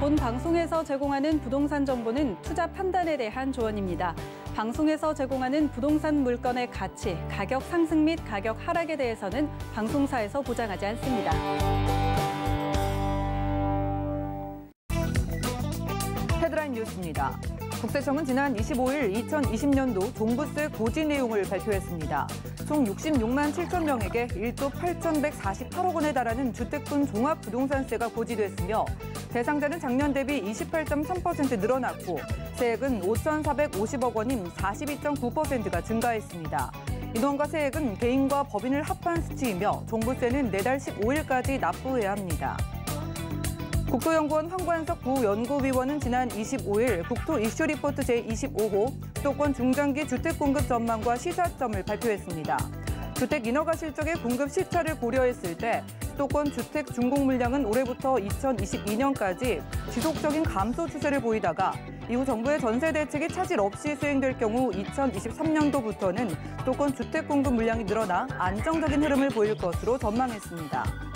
본 방송에서 제공하는 부동산 정보는 투자 판단에 대한 조언입니다. 방송에서 제공하는 부동산 물건의 가치, 가격 상승 및 가격 하락에 대해서는 방송사에서 보장하지 않습니다. 헤드라인 뉴스입니다. 국세청은 지난 25일 2020년도 종부세 고지 내용을 발표했습니다. 총 66만 7천 명에게 1조 8,148억 원에 달하는 주택분 종합부동산세가 고지됐으며 대상자는 작년 대비 28.3% 늘어났고 세액은 5,450억 원인 42.9%가 증가했습니다. 인원과 세액은 개인과 법인을 합한 수치이며 종부세는 내달 15일까지 납부해야 합니다. 국토연구원 황관석 부연구위원은 지난 25일 국토 이슈 리포트 제25호 수도권 중장기 주택 공급 전망과 시사점을 발표했습니다. 주택 인허가 실적의 공급 시차를 고려했을 때 수도권 주택 중공 물량은 올해부터 2022년까지 지속적인 감소 추세를 보이다가 이후 정부의 전세 대책이 차질 없이 수행될 경우 2023년도부터는 수도권 주택 공급 물량이 늘어나 안정적인 흐름을 보일 것으로 전망했습니다.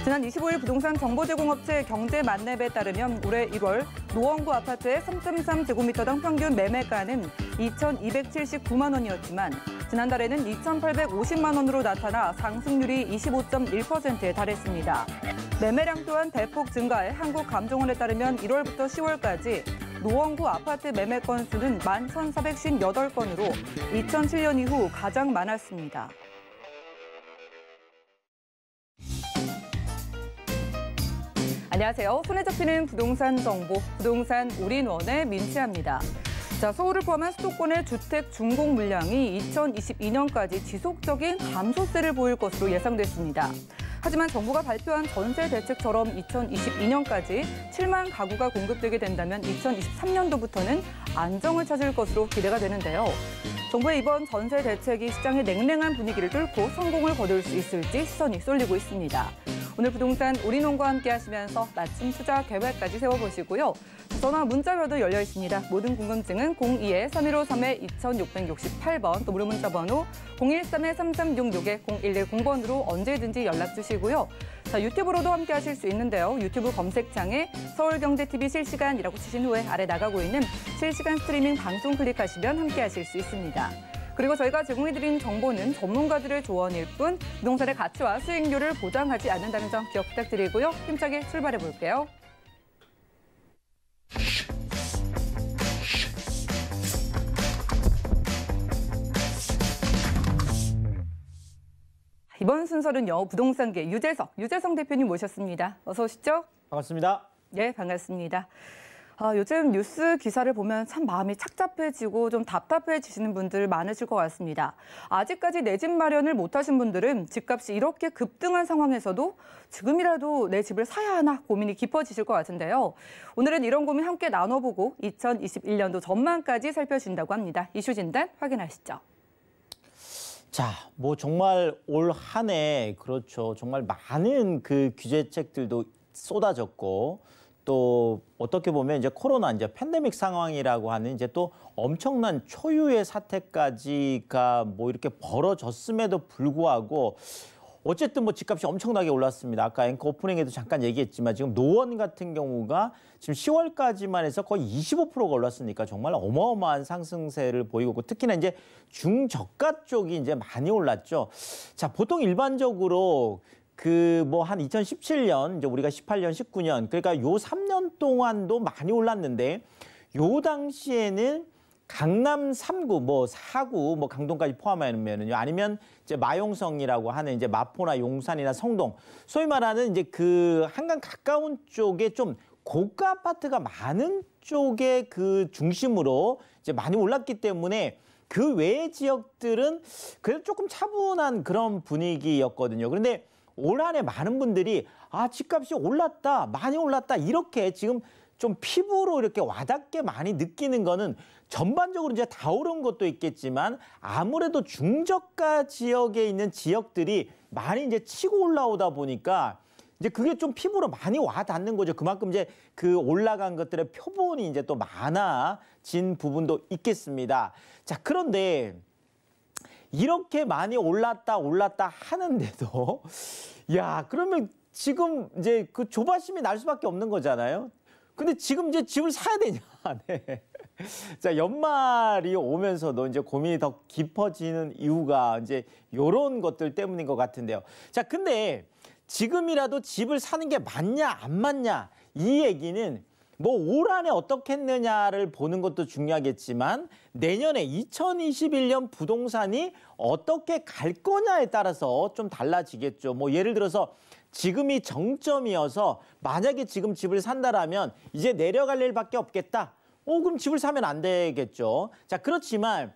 지난 25일 부동산 정보제공업체 경제만렙에 따르면 올해 1월 노원구 아파트의 3.3제곱미터당 평균 매매가는 2,279만 원이었지만 지난달에는 2,850만 원으로 나타나 상승률이 25.1%에 달했습니다. 매매량 또한 대폭 증가해 한국감정원에 따르면 1월부터 10월까지 노원구 아파트 매매 건수는 11,458건으로 2007년 이후 가장 많았습니다. 안녕하세요. 손에 잡히는 부동산 정보, 부동산 올인원의 민지아입니다. 자, 서울을 포함한 수도권의 주택 준공 물량이 2022년까지 지속적인 감소세를 보일 것으로 예상됐습니다. 하지만 정부가 발표한 전세 대책처럼 2022년까지 7만 가구가 공급되게 된다면 2023년도부터는 안정을 찾을 것으로 기대가 되는데요. 정부의 이번 전세 대책이 시장의 냉랭한 분위기를 뚫고 성공을 거둘 수 있을지 시선이 쏠리고 있습니다. 오늘 부동산 올인원과 함께 하시면서 마침 투자 계획까지 세워보시고요. 전화 문자로도 열려 있습니다. 모든 궁금증은 02-3153-2668번 또 무료 문자 번호 013-3366-0110번으로 언제든지 연락 주시고요. 자, 유튜브로도 함께 하실 수 있는데요. 유튜브 검색창에 서울경제TV 실시간이라고 치신 후에 아래 나가고 있는 실시간 스트리밍 방송 클릭하시면 함께 하실 수 있습니다. 그리고 저희가 제공해드린 정보는 전문가들의 조언일 뿐 부동산의 가치와 수익률을 보장하지 않는다는 점 기억 부탁드리고요. 힘차게 출발해볼게요. 이번 순서는요. 부동산계 유재성 대표님 모셨습니다. 어서 오시죠. 반갑습니다. 네, 반갑습니다. 요즘 뉴스 기사를 보면 참 마음이 착잡해지고 좀 답답해지시는 분들 많으실 것 같습니다. 아직까지 내 집 마련을 못하신 분들은 집값이 이렇게 급등한 상황에서도 지금이라도 내 집을 사야 하나 고민이 깊어지실 것 같은데요. 오늘은 이런 고민 함께 나눠보고 2021년도 전망까지 살펴준다고 합니다. 이슈 진단 확인하시죠. 자, 뭐 정말 올 한 해 그렇죠. 정말 많은 그 규제책들도 쏟아졌고 또 어떻게 보면 이제 코로나 이제 팬데믹 상황이라고 하는 이제 또 엄청난 초유의 사태까지가 뭐 이렇게 벌어졌음에도 불구하고 어쨌든 뭐 집값이 엄청나게 올랐습니다. 아까 앵커 오프닝에도 잠깐 얘기했지만 지금 노원 같은 경우가 지금 10월까지만 해서 거의 25%가 올랐으니까 정말 어마어마한 상승세를 보이고 있고 특히나 이제 중저가 쪽이 이제 많이 올랐죠. 자, 보통 일반적으로 그 뭐 한 2017년 이제 우리가 18년, 19년 그러니까 요 3년 동안도 많이 올랐는데 요 당시에는 강남 3구, 뭐 4구, 뭐 강동까지 포함하면은요. 아니면 이제 마용성이라고 하는 이제 마포나 용산이나 성동, 소위 말하는 이제 그 한강 가까운 쪽에 좀 고가 아파트가 많은 쪽에 그 중심으로 이제 많이 올랐기 때문에 그 외의 지역들은 그래도 조금 차분한 그런 분위기였거든요. 그런데 올 한 해 많은 분들이 집값이 올랐다, 많이 올랐다 이렇게 지금 좀 피부로 이렇게 와닿게 많이 느끼는 거는 전반적으로 이제 다 오른 것도 있겠지만 아무래도 중저가 지역에 있는 지역들이 많이 이제 치고 올라오다 보니까 이제 그게 좀 피부로 많이 와닿는 거죠. 그만큼 이제 그 올라간 것들의 표본이 이제 또 많아진 부분도 있겠습니다. 자, 그런데 이렇게 많이 올랐다 하는데도 야, 그러면 지금 이제 그 조바심이 날 수밖에 없는 거잖아요. 근데 지금 이제 집을 사야 되냐. 네. 자, 연말이 오면서도 이제 고민이 더 깊어지는 이유가 이제 이런 것들 때문인 것 같은데요. 자, 근데 지금이라도 집을 사는 게 맞냐, 안 맞냐, 이 얘기는 뭐 올 한해 어떻게 했느냐를 보는 것도 중요하겠지만 내년에 2021년 부동산이 어떻게 갈 거냐에 따라서 좀 달라지겠죠. 뭐 예를 들어서 지금이 정점이어서 만약에 지금 집을 산다라면 이제 내려갈 일밖에 없겠다. 그럼 집을 사면 안 되겠죠. 자, 그렇지만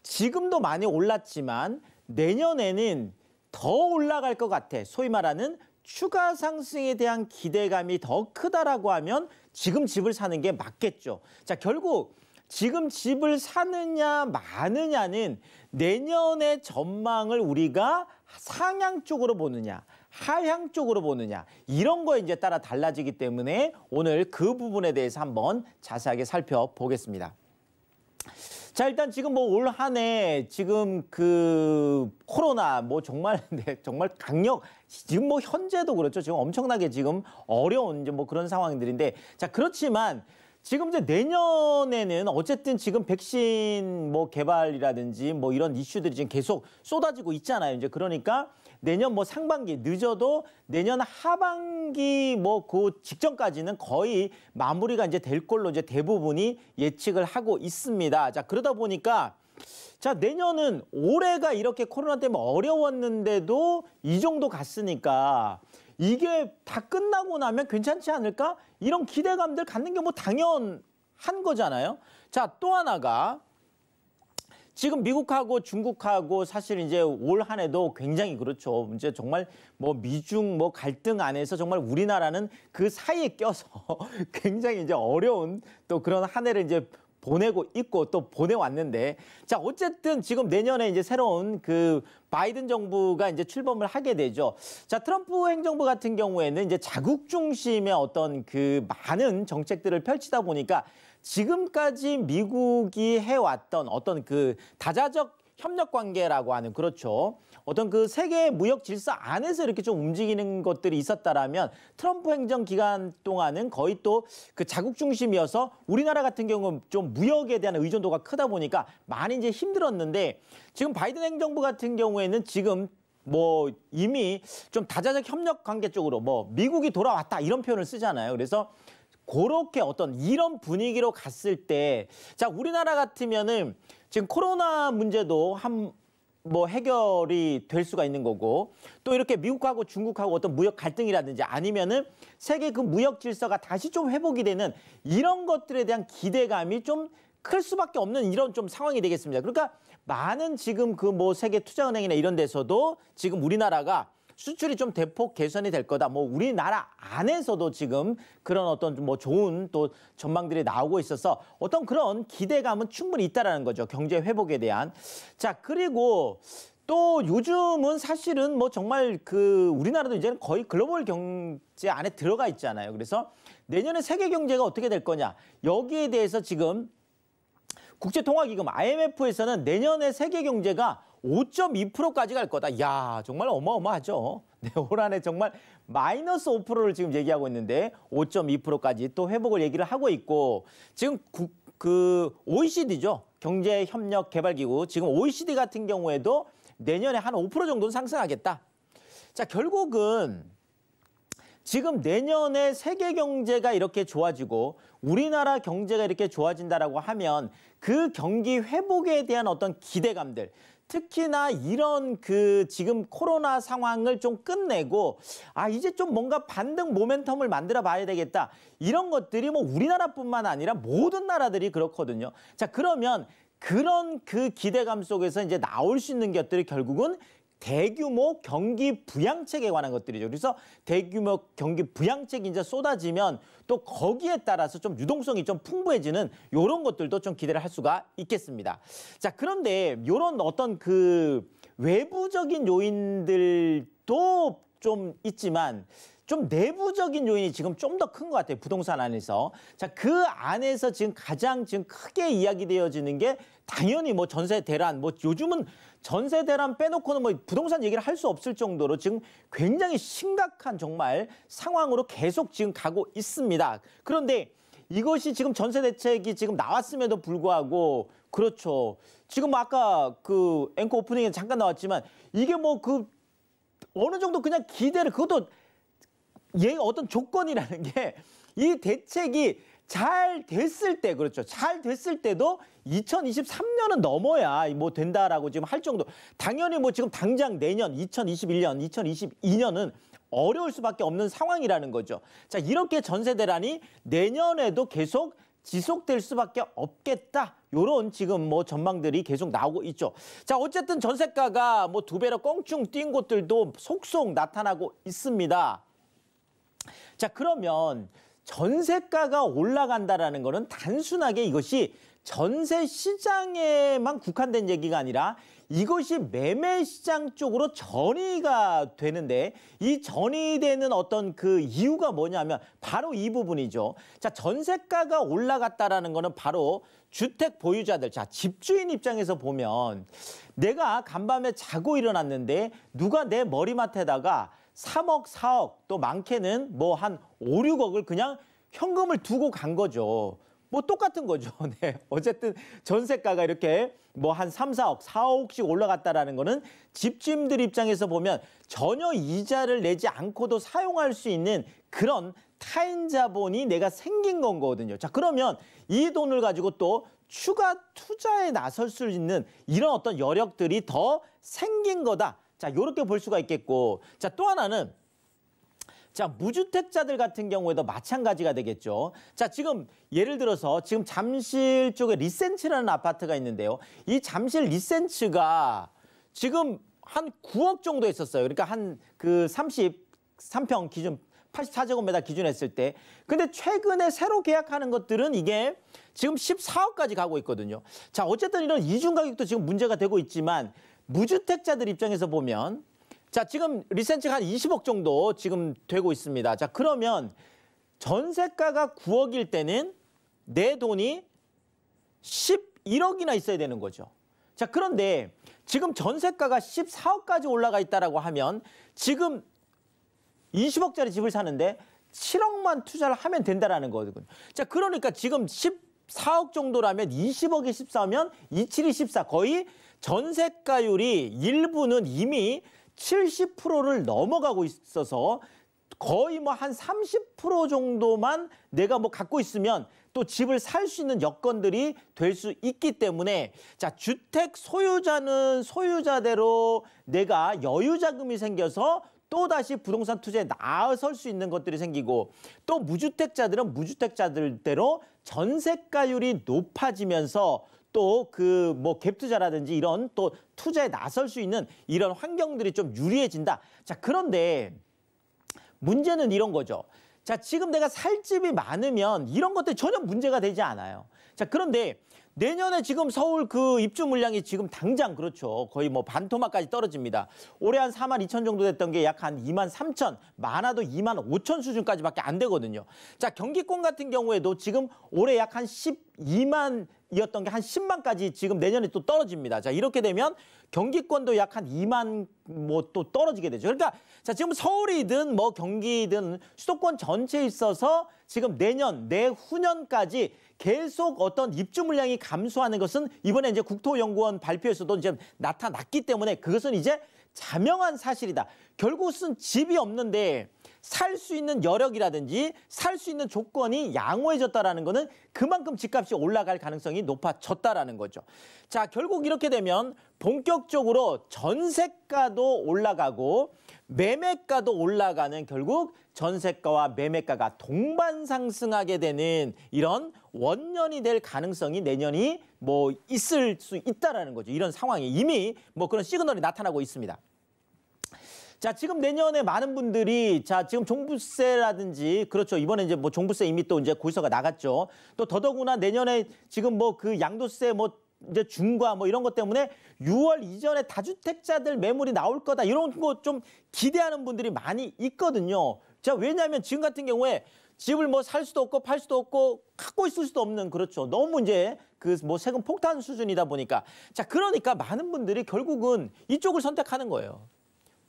지금도 많이 올랐지만 내년에는 더 올라갈 것 같아. 소위 말하는 추가 상승에 대한 기대감이 더 크다라고 하면 지금 집을 사는 게 맞겠죠. 자, 결국 지금 집을 사느냐 마느냐는 내년의 전망을 우리가 상향 쪽으로 보느냐, 하향 쪽으로 보느냐, 이런 거에 이제 따라 달라지기 때문에 오늘 그 부분에 대해서 한번 자세하게 살펴보겠습니다. 자, 일단 지금 뭐 올 한 해 지금 그 코로나 뭐 정말 정말 강력, 지금 뭐 현재도 그렇죠. 지금 엄청나게 지금 어려운 이제 뭐 그런 상황들인데, 자, 그렇지만 지금 이제 내년에는 어쨌든 지금 백신 뭐 개발이라든지 뭐 이런 이슈들이 지금 계속 쏟아지고 있잖아요. 이제 그러니까 내년 뭐 상반기, 늦어도 내년 하반기 뭐 그 직전까지는 거의 마무리가 이제 될 걸로 이제 대부분이 예측을 하고 있습니다. 자, 그러다 보니까 자, 내년은 올해가 이렇게 코로나 때문에 어려웠는데도 이 정도 갔으니까 이게 다 끝나고 나면 괜찮지 않을까? 이런 기대감들 갖는 게 뭐 당연한 거잖아요. 자, 또 하나가 지금 미국하고 중국하고 사실 이제 올 한 해도 굉장히 그렇죠. 이제 정말 뭐 미중 뭐 갈등 안에서 정말 우리나라는 그 사이에 껴서 굉장히 이제 어려운 또 그런 한 해를 이제 보내고 있고 또 보내왔는데, 자, 어쨌든 지금 내년에 이제 새로운 그 바이든 정부가 이제 출범을 하게 되죠. 자, 트럼프 행정부 같은 경우에는 이제 자국 중심의 어떤 그 많은 정책들을 펼치다 보니까 지금까지 미국이 해왔던 어떤 그 다자적 협력 관계라고 하는, 그렇죠, 어떤 그 세계 무역 질서 안에서 이렇게 좀 움직이는 것들이 있었다라면 트럼프 행정 기간 동안은 거의 또 그 자국 중심이어서 우리나라 같은 경우는 좀 무역에 대한 의존도가 크다 보니까 많이 이제 힘들었는데, 지금 바이든 행정부 같은 경우에는 지금 뭐 이미 좀 다자적 협력 관계 쪽으로 뭐 미국이 돌아왔다 이런 표현을 쓰잖아요. 그래서 그렇게 어떤 이런 분위기로 갔을 때, 자, 우리나라 같으면은 지금 코로나 문제도 뭐 해결이 될 수가 있는 거고, 또 이렇게 미국하고 중국하고 어떤 무역 갈등이라든지 아니면은 세계 그 무역 질서가 다시 좀 회복이 되는 이런 것들에 대한 기대감이 좀 클 수밖에 없는 이런 좀 상황이 되겠습니다. 그러니까 많은 지금 그 뭐 세계 투자은행이나 이런 데서도 지금 우리나라가 수출이 좀 대폭 개선이 될 거다. 뭐 우리나라 안에서도 지금 그런 어떤 뭐 좋은 또 전망들이 나오고 있어서 어떤 그런 기대감은 충분히 있다라는 거죠. 경제 회복에 대한. 자, 그리고 또 요즘은 사실은 뭐 정말 그 우리나라도 이제는 거의 글로벌 경제 안에 들어가 있잖아요. 그래서 내년에 세계 경제가 어떻게 될 거냐, 여기에 대해서 지금 국제통화기금 IMF에서는 내년에 세계 경제가 5.2%까지 갈 거다. 야, 정말 어마어마하죠. 네, 올 한해 정말 마이너스 5%를 지금 얘기하고 있는데 5.2%까지 또 회복을 얘기를 하고 있고, 지금 그 OECD죠. 경제협력개발기구. 지금 OECD 같은 경우에도 내년에 한 5% 정도는 상승하겠다. 자, 결국은 지금 내년에 세계 경제가 이렇게 좋아지고 우리나라 경제가 이렇게 좋아진다라고 하면 그 경기 회복에 대한 어떤 기대감들, 특히나 이런 그 지금 코로나 상황을 좀 끝내고 이제 좀 뭔가 반등 모멘텀을 만들어 봐야 되겠다. 이런 것들이 뭐 우리나라뿐만 아니라 모든 나라들이 그렇거든요. 자, 그러면 그런 그 기대감 속에서 이제 나올 수 있는 것들이 결국은 대규모 경기 부양책에 관한 것들이죠. 그래서 대규모 경기 부양책이 이제 쏟아지면 또 거기에 따라서 좀 유동성이 좀 풍부해지는 이런 것들도 좀 기대를 할 수가 있겠습니다. 자, 그런데 이런 어떤 그 외부적인 요인들도 좀 있지만 좀 내부적인 요인이 지금 좀 더 큰 것 같아요. 부동산 안에서. 자, 그 안에서 지금 가장 지금 크게 이야기되어지는 게 당연히 뭐 전세 대란, 뭐 요즘은 전세 대란 빼놓고는 뭐 부동산 얘기를 할 수 없을 정도로 지금 굉장히 심각한 정말 상황으로 계속 지금 가고 있습니다. 그런데 이것이 지금 전세 대책이 지금 나왔음에도 불구하고 그렇죠. 지금 아까 그 앵커 오프닝에 잠깐 나왔지만 이게 뭐 그 어느 정도 그냥 기대를 그것도 어떤 조건이라는 게 이 대책이 잘 됐을 때 그렇죠. 잘 됐을 때도 2023년은 넘어야 뭐 된다라고 지금 할 정도. 당연히 뭐 지금 당장 내년 2021년, 2022년은 어려울 수밖에 없는 상황이라는 거죠. 자, 이렇게 전세 대란이 내년에도 계속 지속될 수밖에 없겠다. 요런 지금 뭐 전망들이 계속 나오고 있죠. 자, 어쨌든 전세가가 뭐 2배로 껑충 뛴 곳들도 속속 나타나고 있습니다. 자, 그러면 전세가가 올라간다라는 거는 단순하게 이것이 전세 시장에만 국한된 얘기가 아니라 이것이 매매 시장 쪽으로 전이가 되는데 이 전이되는 어떤 그 이유가 뭐냐면 바로 이 부분이죠. 자, 전세가가 올라갔다라는 거는 바로 주택 보유자들, 자, 집주인 입장에서 보면 내가 간밤에 자고 일어났는데 누가 내 머리맡에다가 3억, 4억, 또 많게는 뭐 한 5, 6억을 그냥 현금을 두고 간 거죠. 뭐 똑같은 거죠. 네. 어쨌든 전세가가 이렇게 뭐 한 3, 4억, 4억씩 올라갔다라는 거는 집주인들 입장에서 보면 전혀 이자를 내지 않고도 사용할 수 있는 그런 타인 자본이 내가 생긴 건 거거든요. 자, 그러면 이 돈을 가지고 또 추가 투자에 나설 수 있는 이런 어떤 여력들이 더 생긴 거다. 자, 이렇게 볼 수가 있겠고. 자, 또 하나는 자, 무주택자들 같은 경우에도 마찬가지가 되겠죠. 자, 지금 예를 들어서 지금 잠실 쪽에 리센츠라는 아파트가 있는데요. 이 잠실 리센츠가 지금 한 9억 정도 했었어요. 그러니까 한 그 33평 기준 84제곱미터 기준 했을 때. 근데 최근에 새로 계약하는 것들은 이게 지금 14억까지 가고 있거든요. 자, 어쨌든 이런 이중 가격도 지금 문제가 되고 있지만 무주택자들 입장에서 보면 자, 지금 리센츠가 한 20억 정도 지금 되고 있습니다. 자, 그러면 전세가가 9억일 때는 내 돈이 11억이나 있어야 되는 거죠. 자, 그런데 지금 전세가가 14억까지 올라가 있다라고 하면 지금 20억짜리 집을 사는데 7억만 투자를 하면 된다라는 거거든요. 자, 그러니까 지금 14억 정도라면 20억에 14면 27이 14. 거의 전세가율이 일부는 이미 70%를 넘어가고 있어서 거의 뭐 한 30% 정도만 내가 뭐 갖고 있으면 또 집을 살 수 있는 여건들이 될 수 있기 때문에 자, 주택 소유자는 소유자대로 내가 여유 자금이 생겨서 또다시 부동산 투자에 나설 수 있는 것들이 생기고 또 무주택자들은 무주택자들대로 전세가율이 높아지면서 또 그 뭐 갭 투자라든지 이런 또 투자에 나설 수 있는 이런 환경들이 좀 유리해진다. 자, 그런데 문제는 이런 거죠. 자, 지금 내가 살 집이 많으면 이런 것들 전혀 문제가 되지 않아요. 자, 그런데 내년에 지금 서울 그 입주 물량이 지금 당장 그렇죠. 거의 뭐 반토막까지 떨어집니다. 올해 한 4만 2천 정도 됐던 게 약 한 2만 3천, 많아도 2만 5천 수준까지밖에 안 되거든요. 자, 경기권 같은 경우에도 지금 올해 약 한 12만이었던 게 한 10만까지 지금 내년에 또 떨어집니다. 자, 이렇게 되면 경기권도 약 한 2만 뭐 또 떨어지게 되죠. 그러니까 자, 지금 서울이든 뭐 경기든 수도권 전체에 있어서 지금 내년, 내후년까지 계속 어떤 입주 물량이 감소하는 것은 이번에 이제 국토연구원 발표에서도 이제 나타났기 때문에 그것은 이제 자명한 사실이다. 결국은 집이 없는데 살 수 있는 여력이라든지 살 수 있는 조건이 양호해졌다라는 거는 그만큼 집값이 올라갈 가능성이 높아졌다라는 거죠. 자, 결국 이렇게 되면 본격적으로 전세가도 올라가고 매매가도 올라가는 결국 전세가와 매매가가 동반 상승하게 되는 이런 원년이 될 가능성이 내년이 뭐 있을 수 있다라는 거죠. 이런 상황이 이미 뭐 그런 시그널이 나타나고 있습니다. 자, 지금 내년에 많은 분들이 자, 지금 종부세라든지 그렇죠. 이번에 이제 뭐 종부세 이미 또 이제 고지서가 나갔죠. 또 더더구나 내년에 지금 뭐 그 양도세 뭐 이제 중과 뭐 이런 것 때문에 6월 이전에 다주택자들 매물이 나올 거다 이런 거 좀 기대하는 분들이 많이 있거든요. 자, 왜냐하면 지금 같은 경우에 집을 뭐 살 수도 없고 팔 수도 없고 갖고 있을 수도 없는 그렇죠. 너무 이제 그 뭐 세금 폭탄 수준이다 보니까 자, 그러니까 많은 분들이 결국은 이쪽을 선택하는 거예요.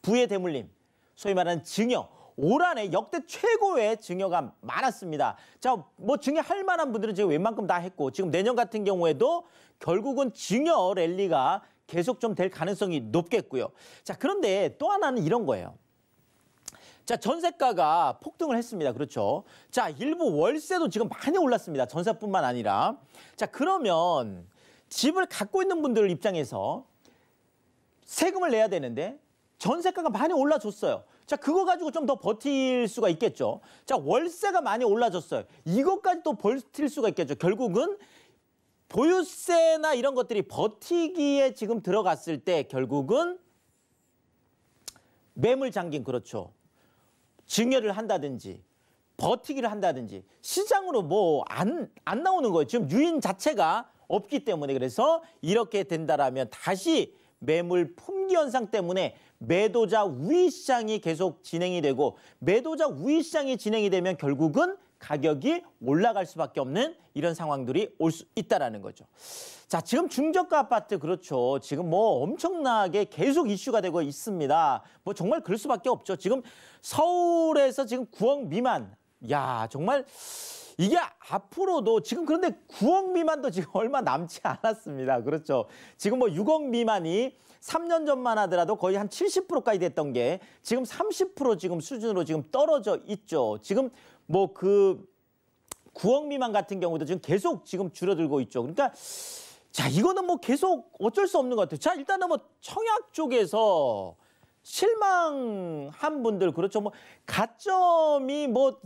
부의 대물림, 소위 말하는 증여. 올 한해 역대 최고의 증여가 많았습니다. 자, 뭐 증여할 만한 분들은 지금 웬만큼 다 했고 지금 내년 같은 경우에도 결국은 증여 랠리가 계속 좀 될 가능성이 높겠고요. 자, 그런데 또 하나는 이런 거예요. 자, 전세가가 폭등을 했습니다. 그렇죠. 자, 일부 월세도 지금 많이 올랐습니다. 전세뿐만 아니라. 자, 그러면 집을 갖고 있는 분들 입장에서 세금을 내야 되는데 전세가가 많이 올라줬어요. 자, 그거 가지고 좀 더 버틸 수가 있겠죠. 자, 월세가 많이 올라졌어요. 이것까지 또 버틸 수가 있겠죠. 결국은 보유세나 이런 것들이 버티기에 지금 들어갔을 때 결국은 매물 잠긴 그렇죠. 증여를 한다든지 버티기를 한다든지 시장으로 뭐 안 나오는 거예요. 지금 유인 자체가 없기 때문에 그래서 이렇게 된다라면 다시 매물 품귀 현상 때문에 매도자 우위 시장이 계속 진행이 되고 매도자 우위 시장이 진행이 되면 결국은 가격이 올라갈 수밖에 없는 이런 상황들이 올 수 있다라는 거죠. 자, 지금 중저가 아파트 그렇죠. 지금 뭐 엄청나게 계속 이슈가 되고 있습니다. 뭐 정말 그럴 수밖에 없죠. 지금 서울에서 지금 9억 미만. 야, 정말 이게 앞으로도 지금 그런데 9억 미만도 지금 얼마 남지 않았습니다. 그렇죠. 지금 뭐 6억 미만이 3년 전만 하더라도 거의 한 70%까지 됐던 게 지금 30% 지금 수준으로 지금 떨어져 있죠. 지금 뭐 그 9억 미만 같은 경우도 지금 계속 지금 줄어들고 있죠. 그러니까 자, 이거는 뭐 계속 어쩔 수 없는 것 같아요. 자, 일단은 뭐 청약 쪽에서 실망한 분들 그렇죠. 뭐 가점이 뭐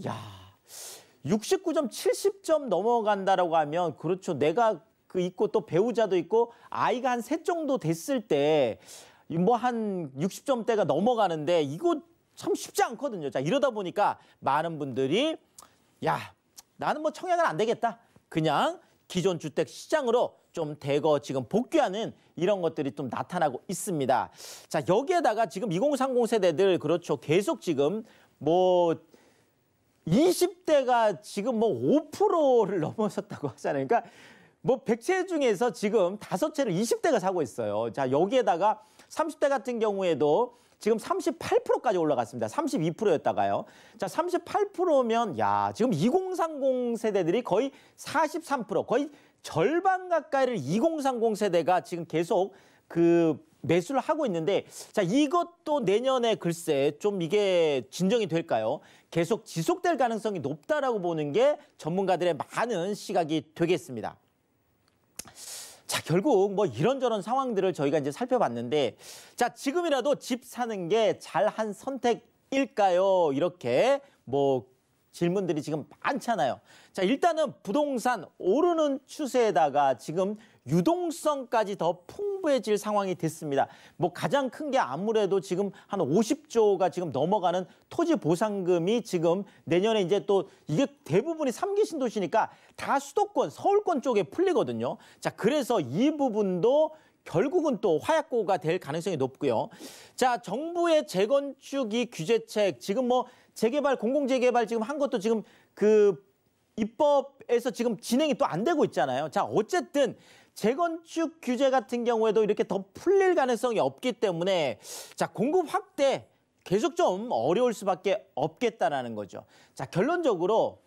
69점, 70점 넘어간다라고 하면 그렇죠. 내가 그 있고 또 배우자도 있고 아이가 한 셋 정도 됐을 때 뭐 한 60점대가 넘어가는데 이거 참 쉽지 않거든요. 자, 이러다 보니까 많은 분들이 야, 나는 뭐 청약은 안 되겠다. 그냥 기존 주택 시장으로 좀 대거 지금 복귀하는 이런 것들이 좀 나타나고 있습니다. 자, 여기에다가 지금 2030 세대들 그렇죠. 계속 지금 뭐 20대가 지금 뭐 5%를 넘어섰다고 하잖아요. 그러니까 뭐 100채 중에서 지금 5채를 20대가 사고 있어요. 자, 여기에다가 30대 같은 경우에도 지금 38%까지 올라갔습니다. 32%였다가요. 자, 38%면 야, 지금 2030 세대들이 거의 43%, 거의 절반 가까이를 2030 세대가 지금 계속 그 매수를 하고 있는데 자, 이것도 내년에 글쎄 좀 이게 진정이 될까요? 계속 지속될 가능성이 높다라고 보는 게 전문가들의 많은 시각이 되겠습니다. 자, 결국 뭐 이런저런 상황들을 저희가 이제 살펴봤는데 자, 지금이라도 집 사는 게 잘한 선택일까요? 이렇게 뭐 질문들이 지금 많잖아요. 자, 일단은 부동산 오르는 추세에다가 지금 유동성까지 더 풍부해질 상황이 됐습니다. 뭐 가장 큰 게 아무래도 지금 한 50조가 지금 넘어가는 토지 보상금이 지금 내년에 이제 또 이게 대부분이 3기 신도시니까 다 수도권, 서울권 쪽에 풀리거든요. 자, 그래서 이 부분도 결국은 또 화약고가 될 가능성이 높고요. 자, 정부의 재건축 이 규제책 지금 뭐 재개발, 공공재개발 지금 한 것도 지금 그 입법에서 지금 진행이 또 안 되고 있잖아요. 자, 어쨌든 재건축 규제 같은 경우에도 이렇게 더 풀릴 가능성이 없기 때문에 자, 공급 확대 계속 좀 어려울 수밖에 없겠다라는 거죠. 자, 결론적으로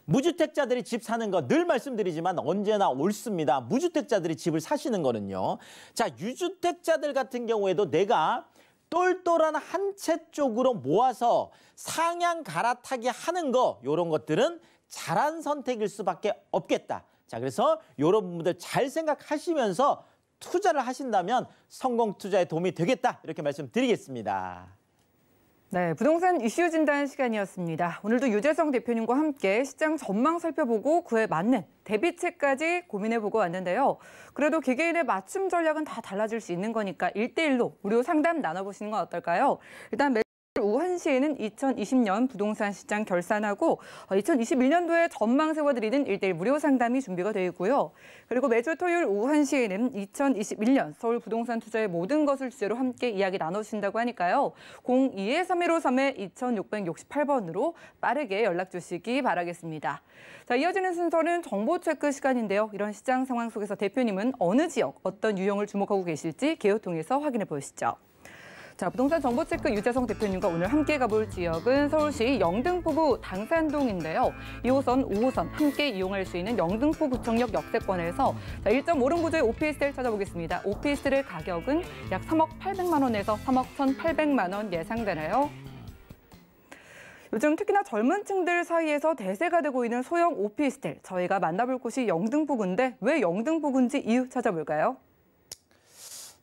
무주택자들이 집 사는 거 늘 말씀드리지만 언제나 옳습니다. 무주택자들이 집을 사시는 거는요. 자, 유주택자들 같은 경우에도 내가 똘똘한 한 채 쪽으로 모아서 상향 갈아타기 하는 거 이런 것들은 잘한 선택일 수밖에 없겠다. 자, 그래서 이런 부분들 잘 생각하시면서 투자를 하신다면 성공 투자에 도움이 되겠다. 이렇게 말씀드리겠습니다. 네, 부동산 이슈 진단 시간이었습니다. 오늘도 유재성 대표님과 함께 시장 전망 살펴보고 그에 맞는 대비책까지 고민해보고 왔는데요. 그래도 개개인의 맞춤 전략은 다 달라질 수 있는 거니까 1대1로 무료 상담 나눠보시는 건 어떨까요? 일단 매수를 오후 1시에는 2020년 부동산 시장 결산하고 2021년도에 전망 세워드리는 1:1 무료 상담이 준비가 되어 있고요. 그리고 매주 토요일 오후 1시에는 2021년 서울 부동산 투자의 모든 것을 주제로 함께 이야기 나눠주신다고 하니까요. 02-3153-2668번으로 빠르게 연락 주시기 바라겠습니다. 자, 이어지는 순서는 정보 체크 시간인데요. 이런 시장 상황 속에서 대표님은 어느 지역, 어떤 유형을 주목하고 계실지 개요 통해서 확인해 보시죠. 자, 부동산 정보체크 유재성 대표님과 오늘 함께 가볼 지역은 서울시 영등포구 당산동인데요. 2호선, 5호선 함께 이용할 수 있는 영등포 구청역 역세권에서 1.5룸 구조의 오피스텔 찾아보겠습니다. 오피스텔의 가격은 약 3억 800만 원에서 3억 1,800만 원 예상되나요? 요즘 특히나 젊은 층들 사이에서 대세가 되고 있는 소형 오피스텔. 저희가 만나볼 곳이 영등포구인데 왜 영등포구인지 이유 찾아볼까요?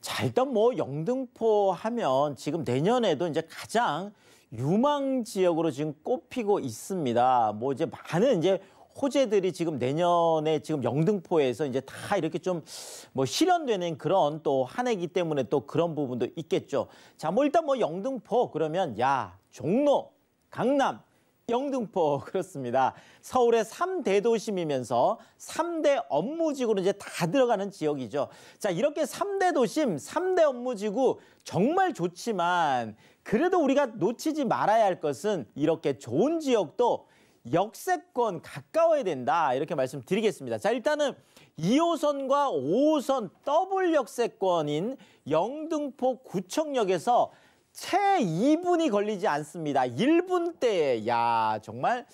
자, 일단 뭐 영등포 하면 지금 내년에도 이제 가장 유망 지역으로 지금 꼽히고 있습니다. 뭐 이제 많은 이제 호재들이 지금 내년에 지금 영등포에서 이제 다 이렇게 좀 뭐 실현되는 그런 또 한 해이기 때문에 또 그런 부분도 있겠죠. 자, 뭐 일단 뭐 영등포 그러면 야, 종로, 강남, 영등포 그렇습니다. 서울의 3대 도심이면서 3대 업무지구로 이제 다 들어가는 지역이죠. 자, 이렇게 3대 도심, 3대 업무지구 정말 좋지만 그래도 우리가 놓치지 말아야 할 것은 이렇게 좋은 지역도 역세권 가까워야 된다. 이렇게 말씀드리겠습니다. 자, 일단은 2호선과 5호선 더블 역세권인 영등포 구청역에서 채 2분이 걸리지 않습니다. 1분대에 야 정말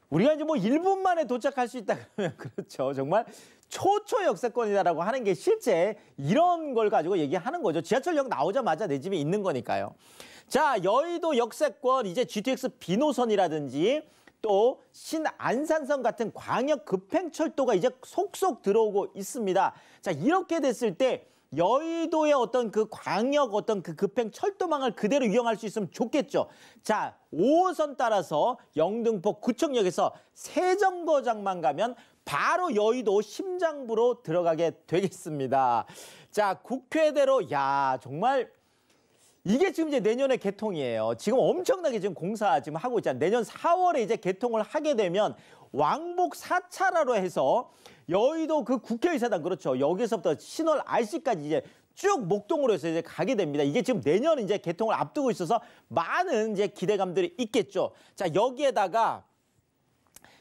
우리가 이제 뭐 1분 만에 도착할 수 있다 그러면 그렇죠. 정말 초초 역세권이다라고 하는 게 실제 이런 걸 가지고 얘기하는 거죠. 지하철역 나오자마자 내 집에 있는 거니까요. 자, 여의도 역세권 이제 GTX 비노선이라든지 또 신안산선 같은 광역 급행철도가 이제 속속 들어오고 있습니다. 자, 이렇게 됐을 때 여의도의 어떤 그 광역 어떤 그 급행 철도망을 그대로 이용할 수 있으면 좋겠죠. 자, 5호선 따라서 영등포 구청역에서 세정거장만 가면 바로 여의도 심장부로 들어가게 되겠습니다. 자, 국회대로 야 정말 이게 지금 이제 내년에 개통이에요. 지금 엄청나게 지금 공사 지금 하고 있잖아요. 내년 4월에 이제 개통을 하게 되면 왕복 4차로로 해서 여의도 그 국회의사당 그렇죠. 여기서부터 신월 RC까지 이제 쭉 목동으로 해서 이제 가게 됩니다. 이게 지금 내년 이제 개통을 앞두고 있어서 많은 이제 기대감들이 있겠죠. 자, 여기에다가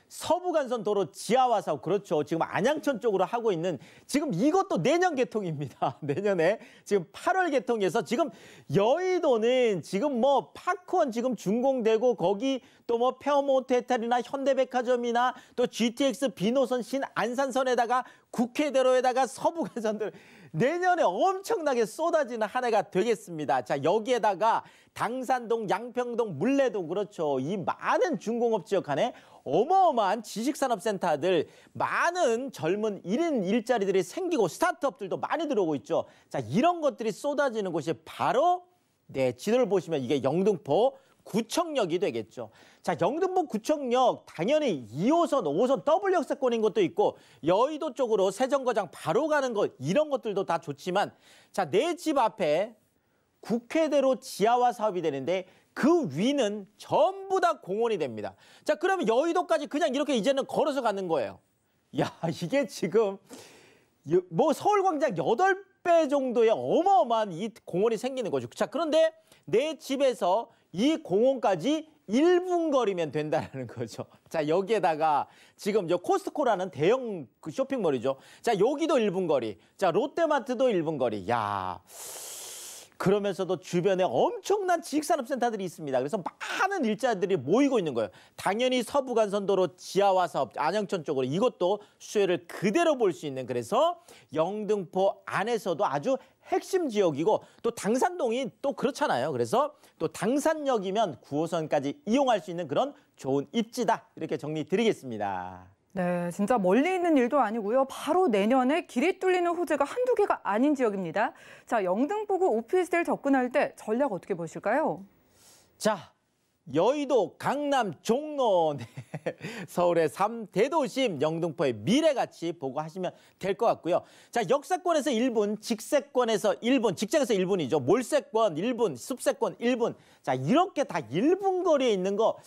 서부간선 도로 지하화 사업 그렇죠. 지금 안양천 쪽으로 하고 있는 지금 이것도 내년 개통입니다. 내년에 지금 8월 개통해서 지금 여의도는 지금 뭐 파크원 지금 준공되고 거기 또 뭐 페어몬트 호텔이나 현대백화점이나 또 GTX 비노선 신안산선에다가 국회대로에다가 서부간선들 내년에 엄청나게 쏟아지는 한 해가 되겠습니다. 자, 여기에다가 당산동, 양평동, 물레동 그렇죠. 이 많은 중공업 지역 안에 어마어마한 지식산업센터들 많은 젊은 1인 일자리들이 생기고 스타트업들도 많이 들어오고 있죠. 자, 이런 것들이 쏟아지는 곳이 바로 지도를 보시면 이게 영등포 구청역이 되겠죠. 자, 영등포 구청역 당연히 2호선, 5호선 더블 역세권인 것도 있고 여의도 쪽으로 세정거장 바로 가는 것 이런 것들도 다 좋지만 자, 내 집 앞에 국회대로 지하화 사업이 되는데 그 위는 전부 다 공원이 됩니다. 자, 그러면 여의도까지 그냥 이렇게 이제는 걸어서 가는 거예요. 야, 이게 지금 뭐 서울광장 8배 정도의 어마어마한 이 공원이 생기는 거죠. 자, 그런데 내 집에서 이 공원까지 1분 거리면 된다는 거죠. 자, 여기에다가 지금 저 코스트코라는 대형 그 쇼핑몰이죠. 자, 여기도 1분 거리. 자, 롯데마트도 1분 거리. 야. 그러면서도 주변에 엄청난 지식산업센터들이 있습니다. 그래서 많은 일자리들이 모이고 있는 거예요. 당연히 서부간선도로 지하화 사업 안양천 쪽으로 이것도 수혜를 그대로 볼 수 있는 그래서 영등포 안에서도 아주 핵심 지역이고 또 당산동이 또 그렇잖아요. 그래서 또 당산역이면 9호선까지 이용할 수 있는 그런 좋은 입지다. 이렇게 정리 드리겠습니다. 네, 진짜 멀리 있는 일도 아니고요. 바로 내년에 길이 뚫리는 호재가 한두 개가 아닌 지역입니다. 자, 영등포구 오피스텔 접근할 때 전략 어떻게 보실까요? 자, 여의도, 강남, 종로, 네. 서울의 3대도심, 영등포의 미래같이 보고 하시면 될 것 같고요. 자, 역세권에서 1분, 직세권에서 1분, 직장에서 1분이죠. 몰세권 1분, 숲세권 1분. 자, 이렇게 다 1분 거리에 있는 거,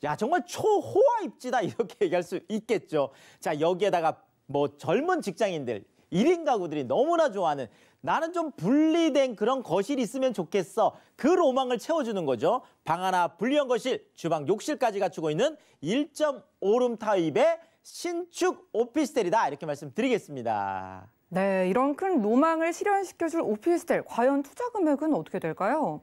야, 정말 초호화 입지다 이렇게 얘기할 수 있겠죠. 자, 여기에다가 뭐 젊은 직장인들, 1인 가구들이 너무나 좋아하는 나는 좀 분리된 그런 거실이 있으면 좋겠어. 그 로망을 채워주는 거죠. 방 하나 분리형 거실, 주방, 욕실까지 갖추고 있는 1.5룸 타입의 신축 오피스텔이다. 이렇게 말씀드리겠습니다. 네, 이런 큰 로망을 실현시켜줄 오피스텔, 과연 투자 금액은 어떻게 될까요?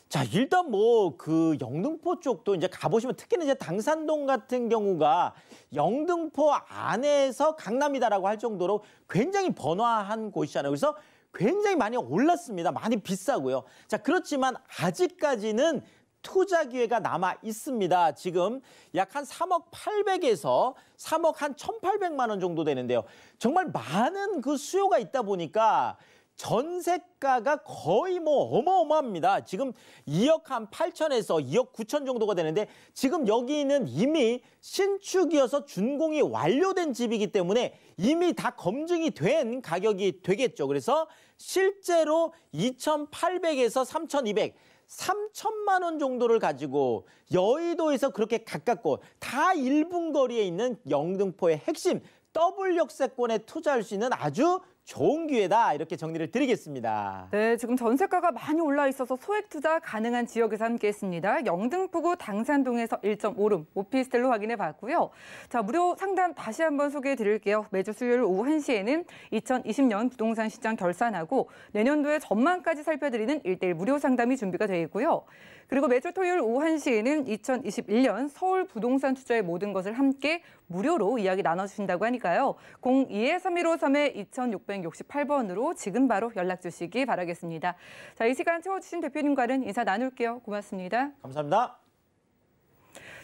자, 일단 뭐 그 영등포 쪽도 이제 가보시면 특히나 이제 당산동 같은 경우가 영등포 안에서 강남이다라고 할 정도로 굉장히 번화한 곳이잖아요. 그래서 굉장히 많이 올랐습니다. 많이 비싸고요. 자, 그렇지만 아직까지는 투자 기회가 남아 있습니다. 지금 약 한 3억 800에서 3억 한 1,800만 원 정도 되는데요. 정말 많은 그 수요가 있다 보니까 전세가가 거의 뭐 어마어마합니다. 지금 2억 한 8천에서 2억 9천 정도가 되는데 지금 여기는 이미 신축이어서 준공이 완료된 집이기 때문에 이미 다 검증이 된 가격이 되겠죠. 그래서 실제로 2,800에서 3,200, 3천만 원 정도를 가지고 여의도에서 그렇게 가깝고 다 1분 거리에 있는 영등포의 핵심 더블 역세권에 투자할 수 있는 아주 좋은 기회다 이렇게 정리를 드리겠습니다. 네, 지금 전세가가 많이 올라 있어서 소액 투자 가능한 지역에서 함께했습니다. 영등포구 당산동에서 1.5룸 오피스텔로 확인해 봤고요. 자, 무료 상담 다시 한번 소개해 드릴게요. 매주 수요일 오후 1시에는 2020년 부동산 시장 결산하고 내년도의 전망까지 살펴드리는 1:1 무료 상담이 준비가 되어 있고요. 그리고 매주 토요일 오후 1시에는 2021년 서울 부동산 투자의 모든 것을 함께 무료로 이야기 나눠주신다고 하니까요. 02-3153-2668번으로 지금 바로 연락 주시기 바라겠습니다. 자, 이 시간 채워주신 대표님과는 인사 나눌게요. 고맙습니다. 감사합니다.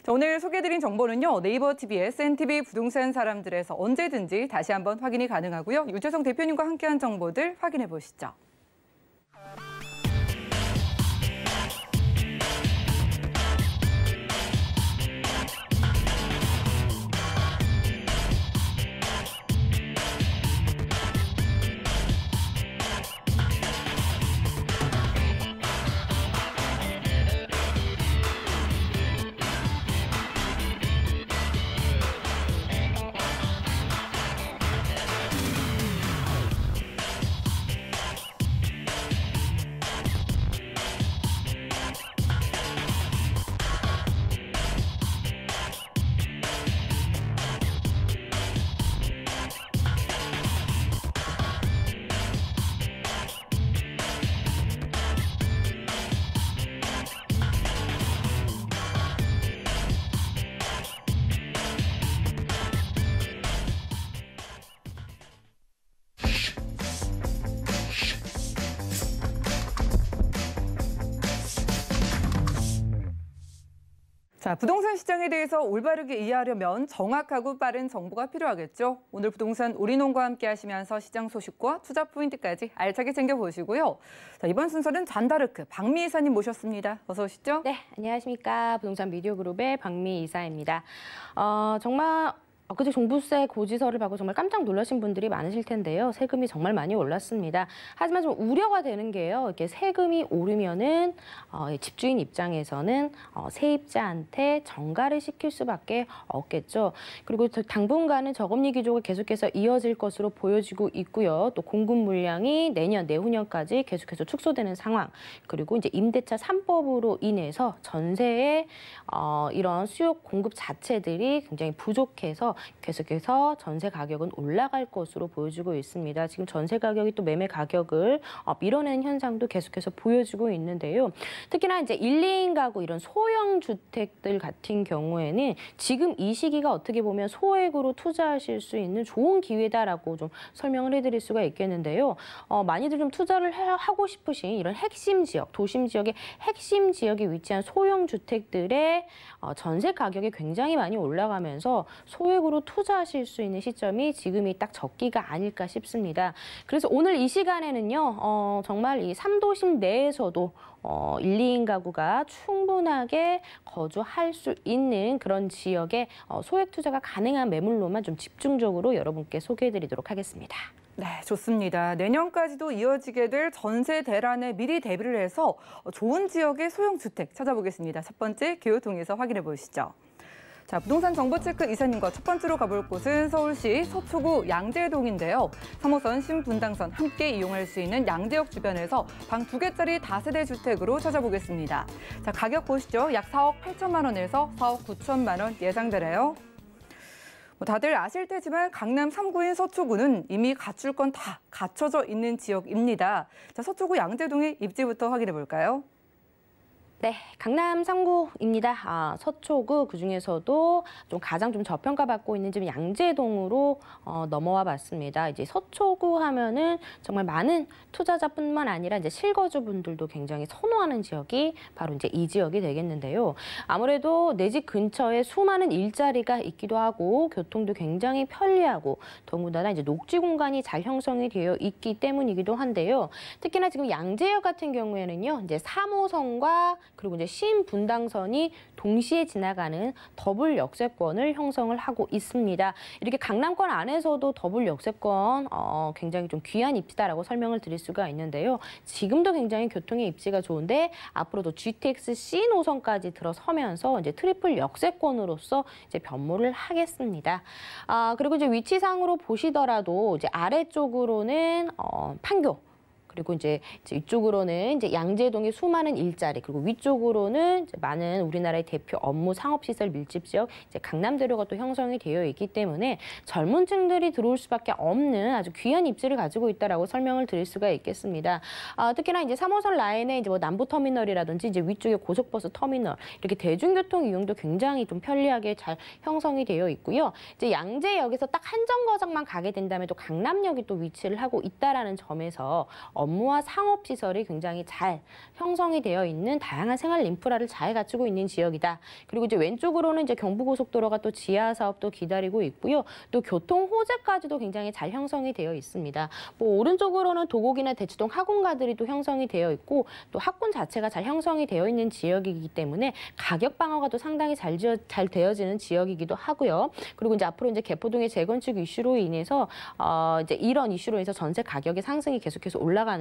자, 오늘 소개해드린 정보는요. 네이버 TV의 SNTV 부동산 사람들에서 언제든지 다시 한번 확인이 가능하고요. 유재성 대표님과 함께한 정보들 확인해 보시죠. 자, 부동산 시장에 대해서 올바르게 이해하려면 정확하고 빠른 정보가 필요하겠죠. 오늘 부동산 우리농과 함께 하시면서 시장 소식과 투자 포인트까지 알차게 챙겨보시고요. 자, 이번 순서는 잔다르크 박미 이사님 모셨습니다. 어서 오시죠. 네, 안녕하십니까. 부동산 미디어 그룹의 박미 이사입니다. 정말 엊그제 종부세 고지서를 받고 정말 깜짝 놀라신 분들이 많으실 텐데요. 세금이 정말 많이 올랐습니다. 하지만 좀 우려가 되는 게요. 이렇게 세금이 오르면은 집주인 입장에서는 세입자한테 전가를 시킬 수밖에 없겠죠. 그리고 당분간은 저금리 기조가 계속해서 이어질 것으로 보여지고 있고요. 또 공급 물량이 내년, 내후년까지 계속해서 축소되는 상황. 그리고 이제 임대차 3법으로 인해서 전세의 이런 수요 공급 자체들이 굉장히 부족해서 계속해서 전세 가격은 올라갈 것으로 보여지고 있습니다. 지금 전세 가격이 또 매매 가격을 밀어내는 현상도 계속해서 보여지고 있는데요. 특히나 이제 1, 2인 가구 이런 소형 주택들 같은 경우에는 지금 이 시기가 어떻게 보면 소액으로 투자하실 수 있는 좋은 기회다라고 좀 설명을 해드릴 수가 있겠는데요. 많이들 좀 투자를 하고 싶으신 이런 핵심 지역, 도심 지역의 핵심 지역에 위치한 소형 주택들의 전세 가격이 굉장히 많이 올라가면서 소액 주택으로 투자하실 수 있는 시점이 지금이 딱 적기가 아닐까 싶습니다. 그래서 오늘 이 시간에는요, 정말 이 3도심 내에서도 1, 2인 가구가 충분하게 거주할 수 있는 그런 지역에 소액 투자가 가능한 매물로만 좀 집중적으로 여러분께 소개해드리도록 하겠습니다. 네, 좋습니다. 내년까지도 이어지게 될 전세 대란에 미리 대비를 해서 좋은 지역의 소형 주택 찾아보겠습니다. 첫 번째 기후통해서 확인해 보시죠. 자, 부동산 정보체크 이사님과 첫 번째로 가볼 곳은 서울시 서초구 양재동인데요. 3호선 신분당선 함께 이용할 수 있는 양재역 주변에서 방 2개짜리 다세대 주택으로 찾아보겠습니다. 자, 가격 보시죠. 약 4억 8천만 원에서 4억 9천만 원 예상되네요. 다들 아실 테지만 강남 3구인 서초구는 이미 갖출 건 다 갖춰져 있는 지역입니다. 자, 서초구 양재동의 입지부터 확인해 볼까요? 네, 강남 3구입니다. 서초구 그중에서도 좀 가장 좀 저평가받고 있는 집 양재동으로 넘어와 봤습니다. 이제 서초구 하면은 정말 많은 투자자뿐만 아니라 이제 실거주분들도 굉장히 선호하는 지역이 바로 이제 이 지역이 되겠는데요. 아무래도 내 집 근처에 수많은 일자리가 있기도 하고 교통도 굉장히 편리하고 더군다나 이제 녹지 공간이 잘 형성이 되어 있기 때문이기도 한데요. 특히나 지금 양재역 같은 경우에는요, 이제 3호선과 그리고 이제 신분당선이 동시에 지나가는 더블 역세권을 형성을 하고 있습니다. 이렇게 강남권 안에서도 더블 역세권 굉장히 좀 귀한 입지다라고 설명을 드릴 수가 있는데요. 지금도 굉장히 교통의 입지가 좋은데 앞으로도 GTX C 노선까지 들어서면서 이제 트리플 역세권으로서 이제 변모를 하겠습니다. 그리고 이제 위치상으로 보시더라도 이제 아래쪽으로는 판교. 그리고 이제 이쪽으로는 이제 양재동의 수많은 일자리, 그리고 위쪽으로는 이제 많은 우리나라의 대표 업무 상업시설 밀집 지역, 이제 강남대로가 또 형성이 되어 있기 때문에 젊은 층들이 들어올 수밖에 없는 아주 귀한 입지를 가지고 있다라고 설명을 드릴 수가 있겠습니다. 특히나 이제 3호선 라인에 이제 뭐 남부터미널이라든지 이제 위쪽에 고속버스 터미널, 이렇게 대중교통 이용도 굉장히 좀 편리하게 잘 형성이 되어 있고요. 이제 양재역에서 딱 한 정거장만 가게 된다면 또 강남역이 또 위치를 하고 있다라는 점에서 업무와 상업시설이 굉장히 잘 형성이 되어 있는 다양한 생활 인프라를 잘 갖추고 있는 지역이다. 그리고 이제 왼쪽으로는 이제 경부고속도로가 또 지하 사업도 기다리고 있고요. 또 교통 호재까지도 굉장히 잘 형성이 되어 있습니다. 뭐 오른쪽으로는 도곡이나 대치동 학원가들이 또 형성이 되어 있고 또 학군 자체가 잘 형성이 되어 있는 지역이기 때문에 가격 방어가 또 상당히 잘 되어지는 지역이기도 하고요. 그리고 이제 앞으로 이제 개포동의 재건축 이슈로 인해서 이제 이런 이슈로 인해서 전세 가격의 상승이 계속해서 올라가는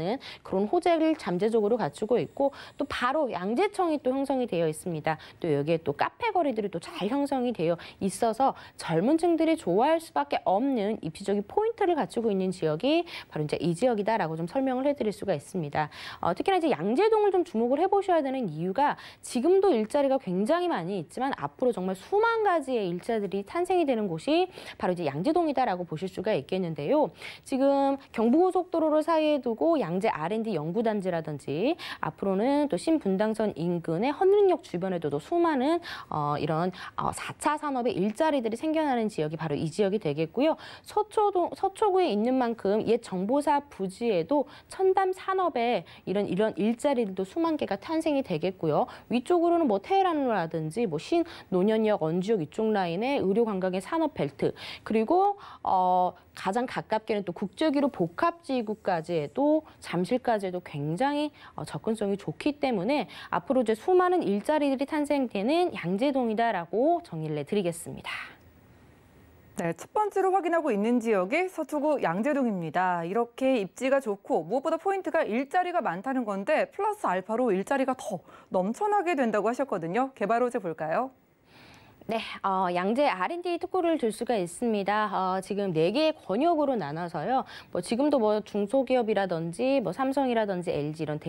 그런 호재를 잠재적으로 갖추고 있고 또 바로 양재청이 또 형성이 되어 있습니다. 또 여기에 또 카페 거리들이 또 잘 형성이 되어 있어서 젊은 층들이 좋아할 수밖에 없는 입지적인 포인트를 갖추고 있는 지역이 바로 이제 이 지역이다라고 좀 설명을 해드릴 수가 있습니다. 특히나 이제 양재동을 좀 주목을 해보셔야 되는 이유가 지금도 일자리가 굉장히 많이 있지만 앞으로 정말 수만 가지의 일자리들이 탄생이 되는 곳이 바로 이제 양재동이다라고 보실 수가 있겠는데요. 지금 경부고속도로를 사이에 두고 양재 R&D 연구단지라든지 앞으로는 또 신분당선 인근의 헌릉역 주변에도 수많은 이런 4차 산업의 일자리들이 생겨나는 지역이 바로 이 지역이 되겠고요. 서초구에 있는 만큼 옛 정보사 부지에도 첨단 산업의 이런 일자리들도 수만 개가 탄생이 되겠고요. 위쪽으로는 뭐 테헤란로라든지 뭐 신노년역, 언주역 이쪽 라인의 의료관광의 산업벨트, 그리고 가장 가깝게는 또 국제기로 복합지구까지에도 잠실까지도 굉장히 접근성이 좋기 때문에 앞으로 이제 수많은 일자리들이 탄생되는 양재동이다라고 정리를 해드리겠습니다. 네, 첫 번째로 확인하고 있는 지역이 서초구 양재동입니다. 이렇게 입지가 좋고 무엇보다 포인트가 일자리가 많다는 건데 플러스 알파로 일자리가 더 넘쳐나게 된다고 하셨거든요. 개발 호재 볼까요? 네, 양재 R&D 특구를 들 수가 있습니다. 지금 4개의 권역으로 나눠서요. 뭐 지금도 뭐 중소기업이라든지 뭐 삼성이라든지 LG 이런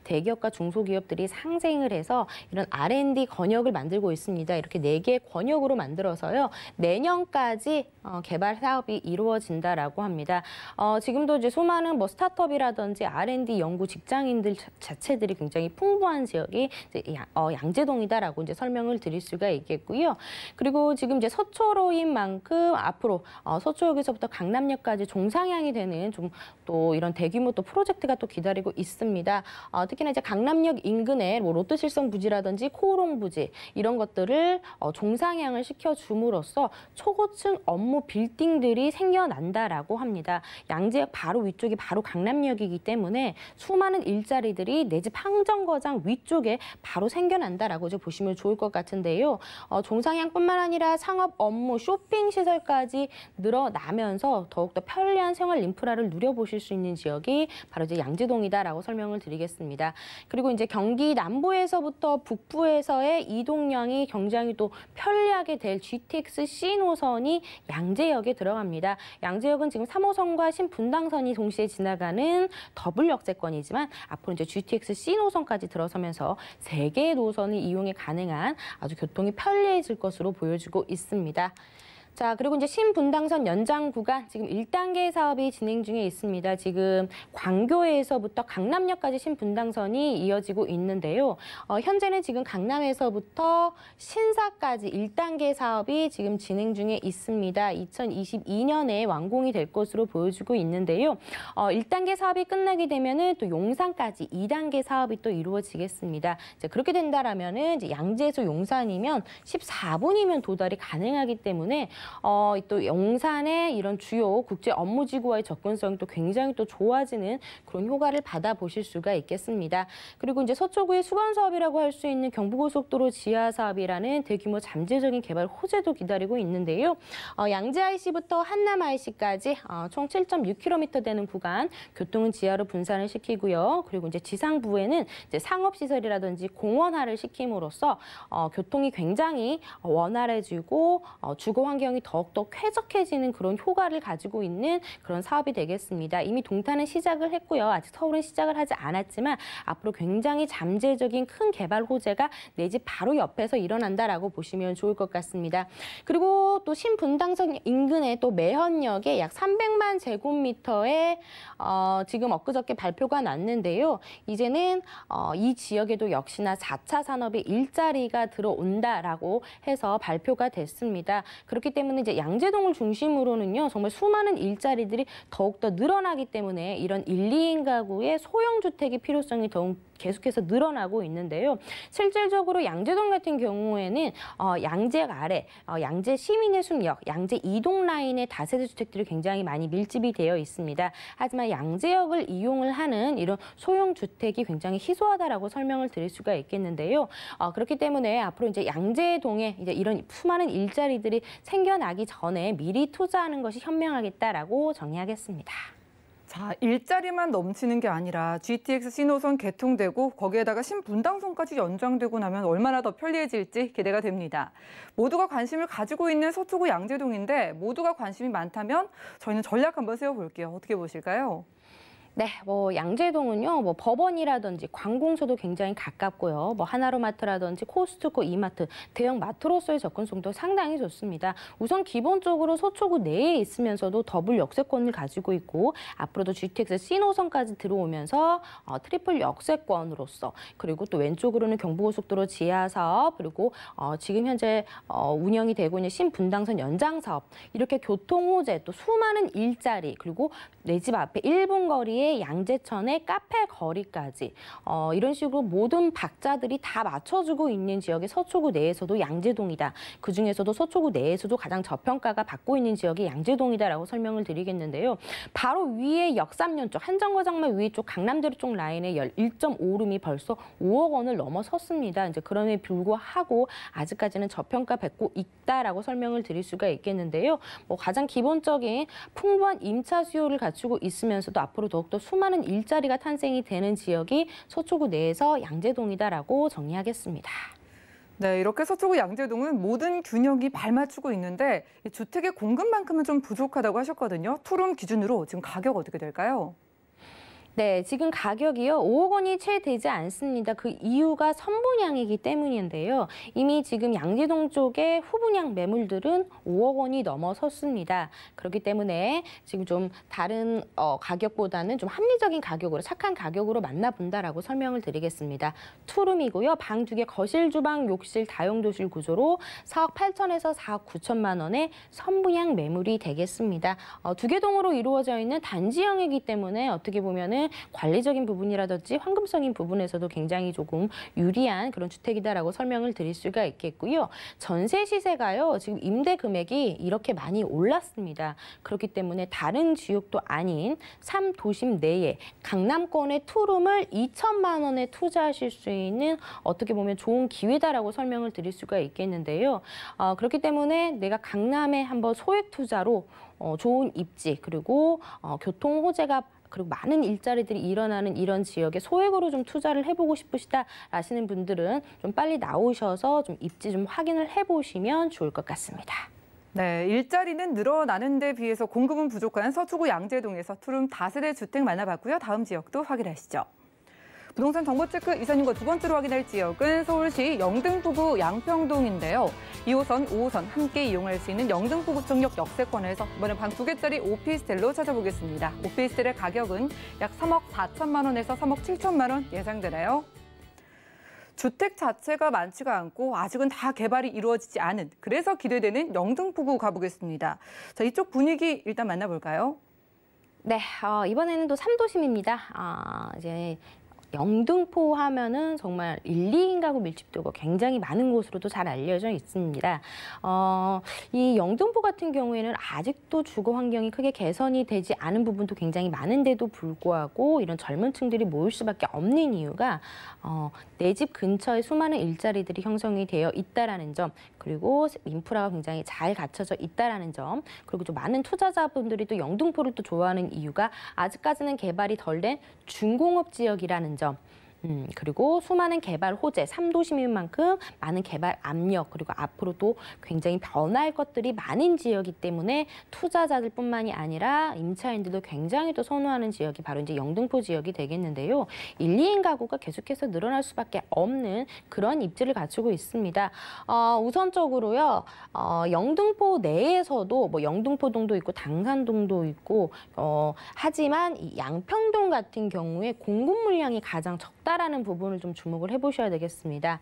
대기업과 중소기업들이 상생을 해서 이런 R&D 권역을 만들고 있습니다. 이렇게 4개의 권역으로 만들어서요. 내년까지 개발 사업이 이루어진다라고 합니다. 지금도 이제 수많은 뭐 스타트업이라든지 R&D 연구 직장인들 자체들이 굉장히 풍부한 지역이 이제 양재동이다라고 이제 설명을 드릴 수가 있겠고요. 있는데요. 그리고 지금 이제 서초로인 만큼 앞으로 서초역에서부터 강남역까지 종상향이 되는 좀 또 이런 대규모 또 프로젝트가 또 기다리고 있습니다. 특히나 이제 강남역 인근에 뭐 롯데실성 부지라든지 코오롱 부지 이런 것들을 종상향을 시켜줌으로써 초고층 업무 빌딩들이 생겨난다라고 합니다. 양재역 바로 위쪽이 바로 강남역이기 때문에 수많은 일자리들이 내 집 항정거장 위쪽에 바로 생겨난다라고 이제 보시면 좋을 것 같은데요. 종상향뿐만 아니라 상업 업무, 쇼핑 시설까지 늘어나면서 더욱더 편리한 생활 인프라를 누려보실 수 있는 지역이 바로 이제 양재동이다라고 설명을 드리겠습니다. 그리고 이제 경기 남부에서부터 북부에서의 이동량이 굉장히 또 편리하게 될 GTX C 노선이 양재역에 들어갑니다. 양재역은 지금 3호선과 신분당선이 동시에 지나가는 더블 역세권이지만 앞으로 이제 GTX C 노선까지 들어서면서 3개의 노선을 이용이 가능한 아주 교통이 편리해질 것으로 보여지고 있습니다. 자, 그리고 이제 신분당선 연장 구간 지금 1단계 사업이 진행 중에 있습니다. 지금 광교에서부터 강남역까지 신분당선이 이어지고 있는데요. 현재는 지금 강남에서부터 신사까지 1단계 사업이 지금 진행 중에 있습니다. 2022년에 완공이 될 것으로 보여지고 있는데요. 1단계 사업이 끝나게 되면은 또 용산까지 2단계 사업이 또 이루어지겠습니다. 이제 그렇게 된다라면은 이제 양재에서 용산이면 14분이면 도달이 가능하기 때문에 또 용산의 이런 주요 국제 업무지구와의 접근성이 또 굉장히 또 좋아지는 그런 효과를 받아보실 수가 있겠습니다. 그리고 이제 서초구의 수건 사업이라고 할 수 있는 경부고속도로 지하 사업이라는 대규모 잠재적인 개발 호재도 기다리고 있는데요. 양재 IC부터 한남 IC까지 총 7.6km 되는 구간 교통은 지하로 분산을 시키고요. 그리고 이제 지상부에는 이제 상업시설이라든지 공원화를 시킴으로써 교통이 굉장히 원활해지고 주거 환경이 더욱더 쾌적해지는 그런 효과를 가지고 있는 그런 사업이 되겠습니다. 이미 동탄은 시작을 했고요. 아직 서울은 시작을 하지 않았지만 앞으로 굉장히 잠재적인 큰 개발 호재가 내 집 바로 옆에서 일어난다라고 보시면 좋을 것 같습니다. 그리고 또 신분당선 인근에 또 매현역에 약 300만 제곱미터의 지금 엊그저께 발표가 났는데요. 이제는 이 지역에도 역시나 4차 산업의 일자리가 들어온다라고 해서 발표가 됐습니다. 그렇기 때문에 이제 양재동을 중심으로는요, 정말 수많은 일자리들이 더욱더 늘어나기 때문에 이런 1, 2인 가구의 소형주택의 필요성이 더욱 계속해서 늘어나고 있는데요. 실질적으로 양재동 같은 경우에는 양재역 아래, 양재 시민의 숲역, 양재 이동 라인의 다세대 주택들이 굉장히 많이 밀집이 되어 있습니다. 하지만 양재역을 이용을 하는 이런 소형 주택이 굉장히 희소하다라고 설명을 드릴 수가 있겠는데요. 그렇기 때문에 앞으로 이제 양재동에 이제 이런 수많은 일자리들이 생겨나기 전에 미리 투자하는 것이 현명하겠다라고 정리하겠습니다. 자, 일자리만 넘치는 게 아니라 GTX 신호선 개통되고 거기에다가 신분당선까지 연장되고 나면 얼마나 더 편리해질지 기대가 됩니다. 모두가 관심을 가지고 있는 서초구 양재동인데 모두가 관심이 많다면 저희는 전략 한번 세워볼게요. 어떻게 보실까요? 네, 양재동은요, 법원이라든지 관공서도 굉장히 가깝고요. 하나로마트라든지 코스트코, 이마트, 대형 마트로서의 접근성도 상당히 좋습니다. 우선 기본적으로 서초구 내에 있으면서도 더블 역세권을 가지고 있고 앞으로도 GTX C노선까지 들어오면서 트리플 역세권으로서 그리고 또 왼쪽으로는 경부고속도로 지하 사업 그리고 지금 현재 운영이 되고 있는 신분당선 연장 사업 이렇게 교통 호재 또 수많은 일자리 그리고 내 집 앞에 1분 거리에 양재천의 카페 거리까지 이런 식으로 모든 박자들이 다 맞춰주고 있는 지역이 서초구 내에서도 양재동이다. 그중에서도 서초구 내에서도 가장 저평가가 받고 있는 지역이 양재동이다라고 설명을 드리겠는데요. 바로 위에 역삼년 쪽 한정거장만 위에 쪽 강남대로 쪽 라인의 1.5룸이 벌써 5억 원을 넘어섰습니다. 이제 그럼에도 불구하고 아직까지는 저평가 받고 있다라고 설명을 드릴 수가 있겠는데요. 가장 기본적인 풍부한 임차 수요를 갖추고 있으면서도 앞으로 더욱더 수많은 일자리가 탄생이 되는 지역이 서초구 내에서 양재동이다라고 정리하겠습니다. 네, 이렇게 서초구 양재동은 모든 균형이 발맞추고 있는데 주택의 공급만큼은 좀 부족하다고 하셨거든요. 투룸 기준으로 지금 가격 어떻게 될까요? 네, 지금 가격이요. 5억 원이 채 되지 않습니다. 그 이유가 선분양이기 때문인데요. 이미 지금 양재동 쪽의 후분양 매물들은 5억 원이 넘어섰습니다. 그렇기 때문에 지금 좀 다른 가격보다는 좀 합리적인 가격으로, 착한 가격으로 만나본다라고 설명을 드리겠습니다. 투룸이고요. 방 2개, 거실, 주방, 욕실, 다용도실 구조로 4억 8천에서 4억 9천만 원의 선분양 매물이 되겠습니다. 2개 동으로 이루어져 있는 단지형이기 때문에 어떻게 보면은 관리적인 부분이라든지 황금성인 부분에서도 굉장히 조금 유리한 그런 주택이다라고 설명을 드릴 수가 있겠고요. 전세 시세가요. 지금 임대 금액이 이렇게 많이 올랐습니다. 그렇기 때문에 다른 지역도 아닌 3도심 내에 강남권의 투룸을 2천만 원에 투자하실 수 있는 어떻게 보면 좋은 기회다라고 설명을 드릴 수가 있겠는데요. 그렇기 때문에 내가 강남에 한번 소액 투자로 좋은 입지 그리고 교통 호재가 그리고 많은 일자리들이 일어나는 이런 지역에 소액으로 좀 투자를 해보고 싶으시다 하시는 분들은 좀 빨리 나오셔서 좀 입지 좀 확인을 해보시면 좋을 것 같습니다. 네, 일자리는 늘어나는 데 비해서 공급은 부족한 서초구 양재동에서 투룸 다세대 주택 만나봤고요. 다음 지역도 확인하시죠. 부동산 정보체크 이사님과 두 번째로 확인할 지역은 서울시 영등포구 양평동인데요. 2호선, 5호선 함께 이용할 수 있는 영등포구청역 역세권에서 이번엔 방 2개짜리 오피스텔로 찾아보겠습니다. 오피스텔의 가격은 약 3억 4천만 원에서 3억 7천만 원 예상되네요. 주택 자체가 많지가 않고 아직은 다 개발이 이루어지지 않은, 그래서 기대되는 영등포구 가보겠습니다. 자, 이쪽 분위기 일단 만나볼까요? 네, 이번에는 또 3도심입니다. 이제 영등포 하면은 정말 1, 2인 가구 밀집도가 굉장히 많은 곳으로도 잘 알려져 있습니다. 이 영등포 같은 경우에는 아직도 주거 환경이 크게 개선이 되지 않은 부분도 굉장히 많은데도 불구하고 이런 젊은 층들이 모일 수밖에 없는 이유가 내 집 근처에 수많은 일자리들이 형성이 되어 있다라는 점, 그리고 인프라가 굉장히 잘 갖춰져 있다라는 점, 그리고 좀 많은 투자자분들이 또 영등포를 또 좋아하는 이유가 아직까지는 개발이 덜 된 중공업 지역이라는 점. 그리고 수많은 개발 호재, 3도심인 만큼 많은 개발 압력, 그리고 앞으로 또 굉장히 변화할 것들이 많은 지역이기 때문에 투자자들뿐만이 아니라 임차인들도 굉장히 또 선호하는 지역이 바로 이제 영등포 지역이 되겠는데요. 1, 2인 가구가 계속해서 늘어날 수밖에 없는 그런 입지를 갖추고 있습니다. 우선적으로요, 영등포 내에서도 뭐 영등포동도 있고 당산동도 있고, 하지만 이 양평동 같은 경우에 공급 물량이 가장 적다라는 부분을 좀 주목을 해보셔야 되겠습니다.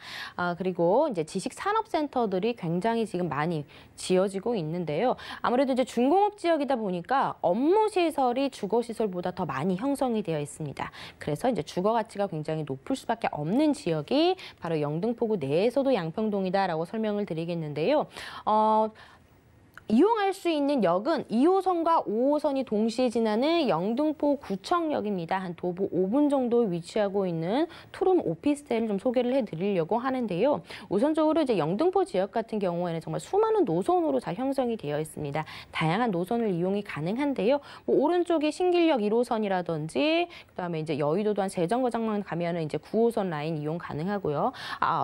그리고 이제 지식산업센터들이 굉장히 지금 많이 지어지고 있는데요. 아무래도 이제 중공업 지역이다 보니까 업무 시설이 주거 시설보다 더 많이 형성이 되어 있습니다. 그래서 이제 주거 가치가 굉장히 높을 수밖에 없는 지역이 바로 영등포구 내에서도 양평동이다라고 설명을 드리겠는데요. 이용할 수 있는 역은 2호선과 5호선이 동시에 지나는 영등포 구청역입니다. 한 도보 5분 정도 위치하고 있는 투룸 오피스텔을 좀 소개를 해드리려고 하는데요. 우선적으로 이제 영등포 지역 같은 경우에는 정말 수많은 노선으로 잘 형성이 되어 있습니다. 다양한 노선을 이용이 가능한데요. 뭐 오른쪽이 신길역 1호선이라든지, 그다음에 이제 여의도도 한 세정거장만 가면은 이제 9호선 라인 이용 가능하고요.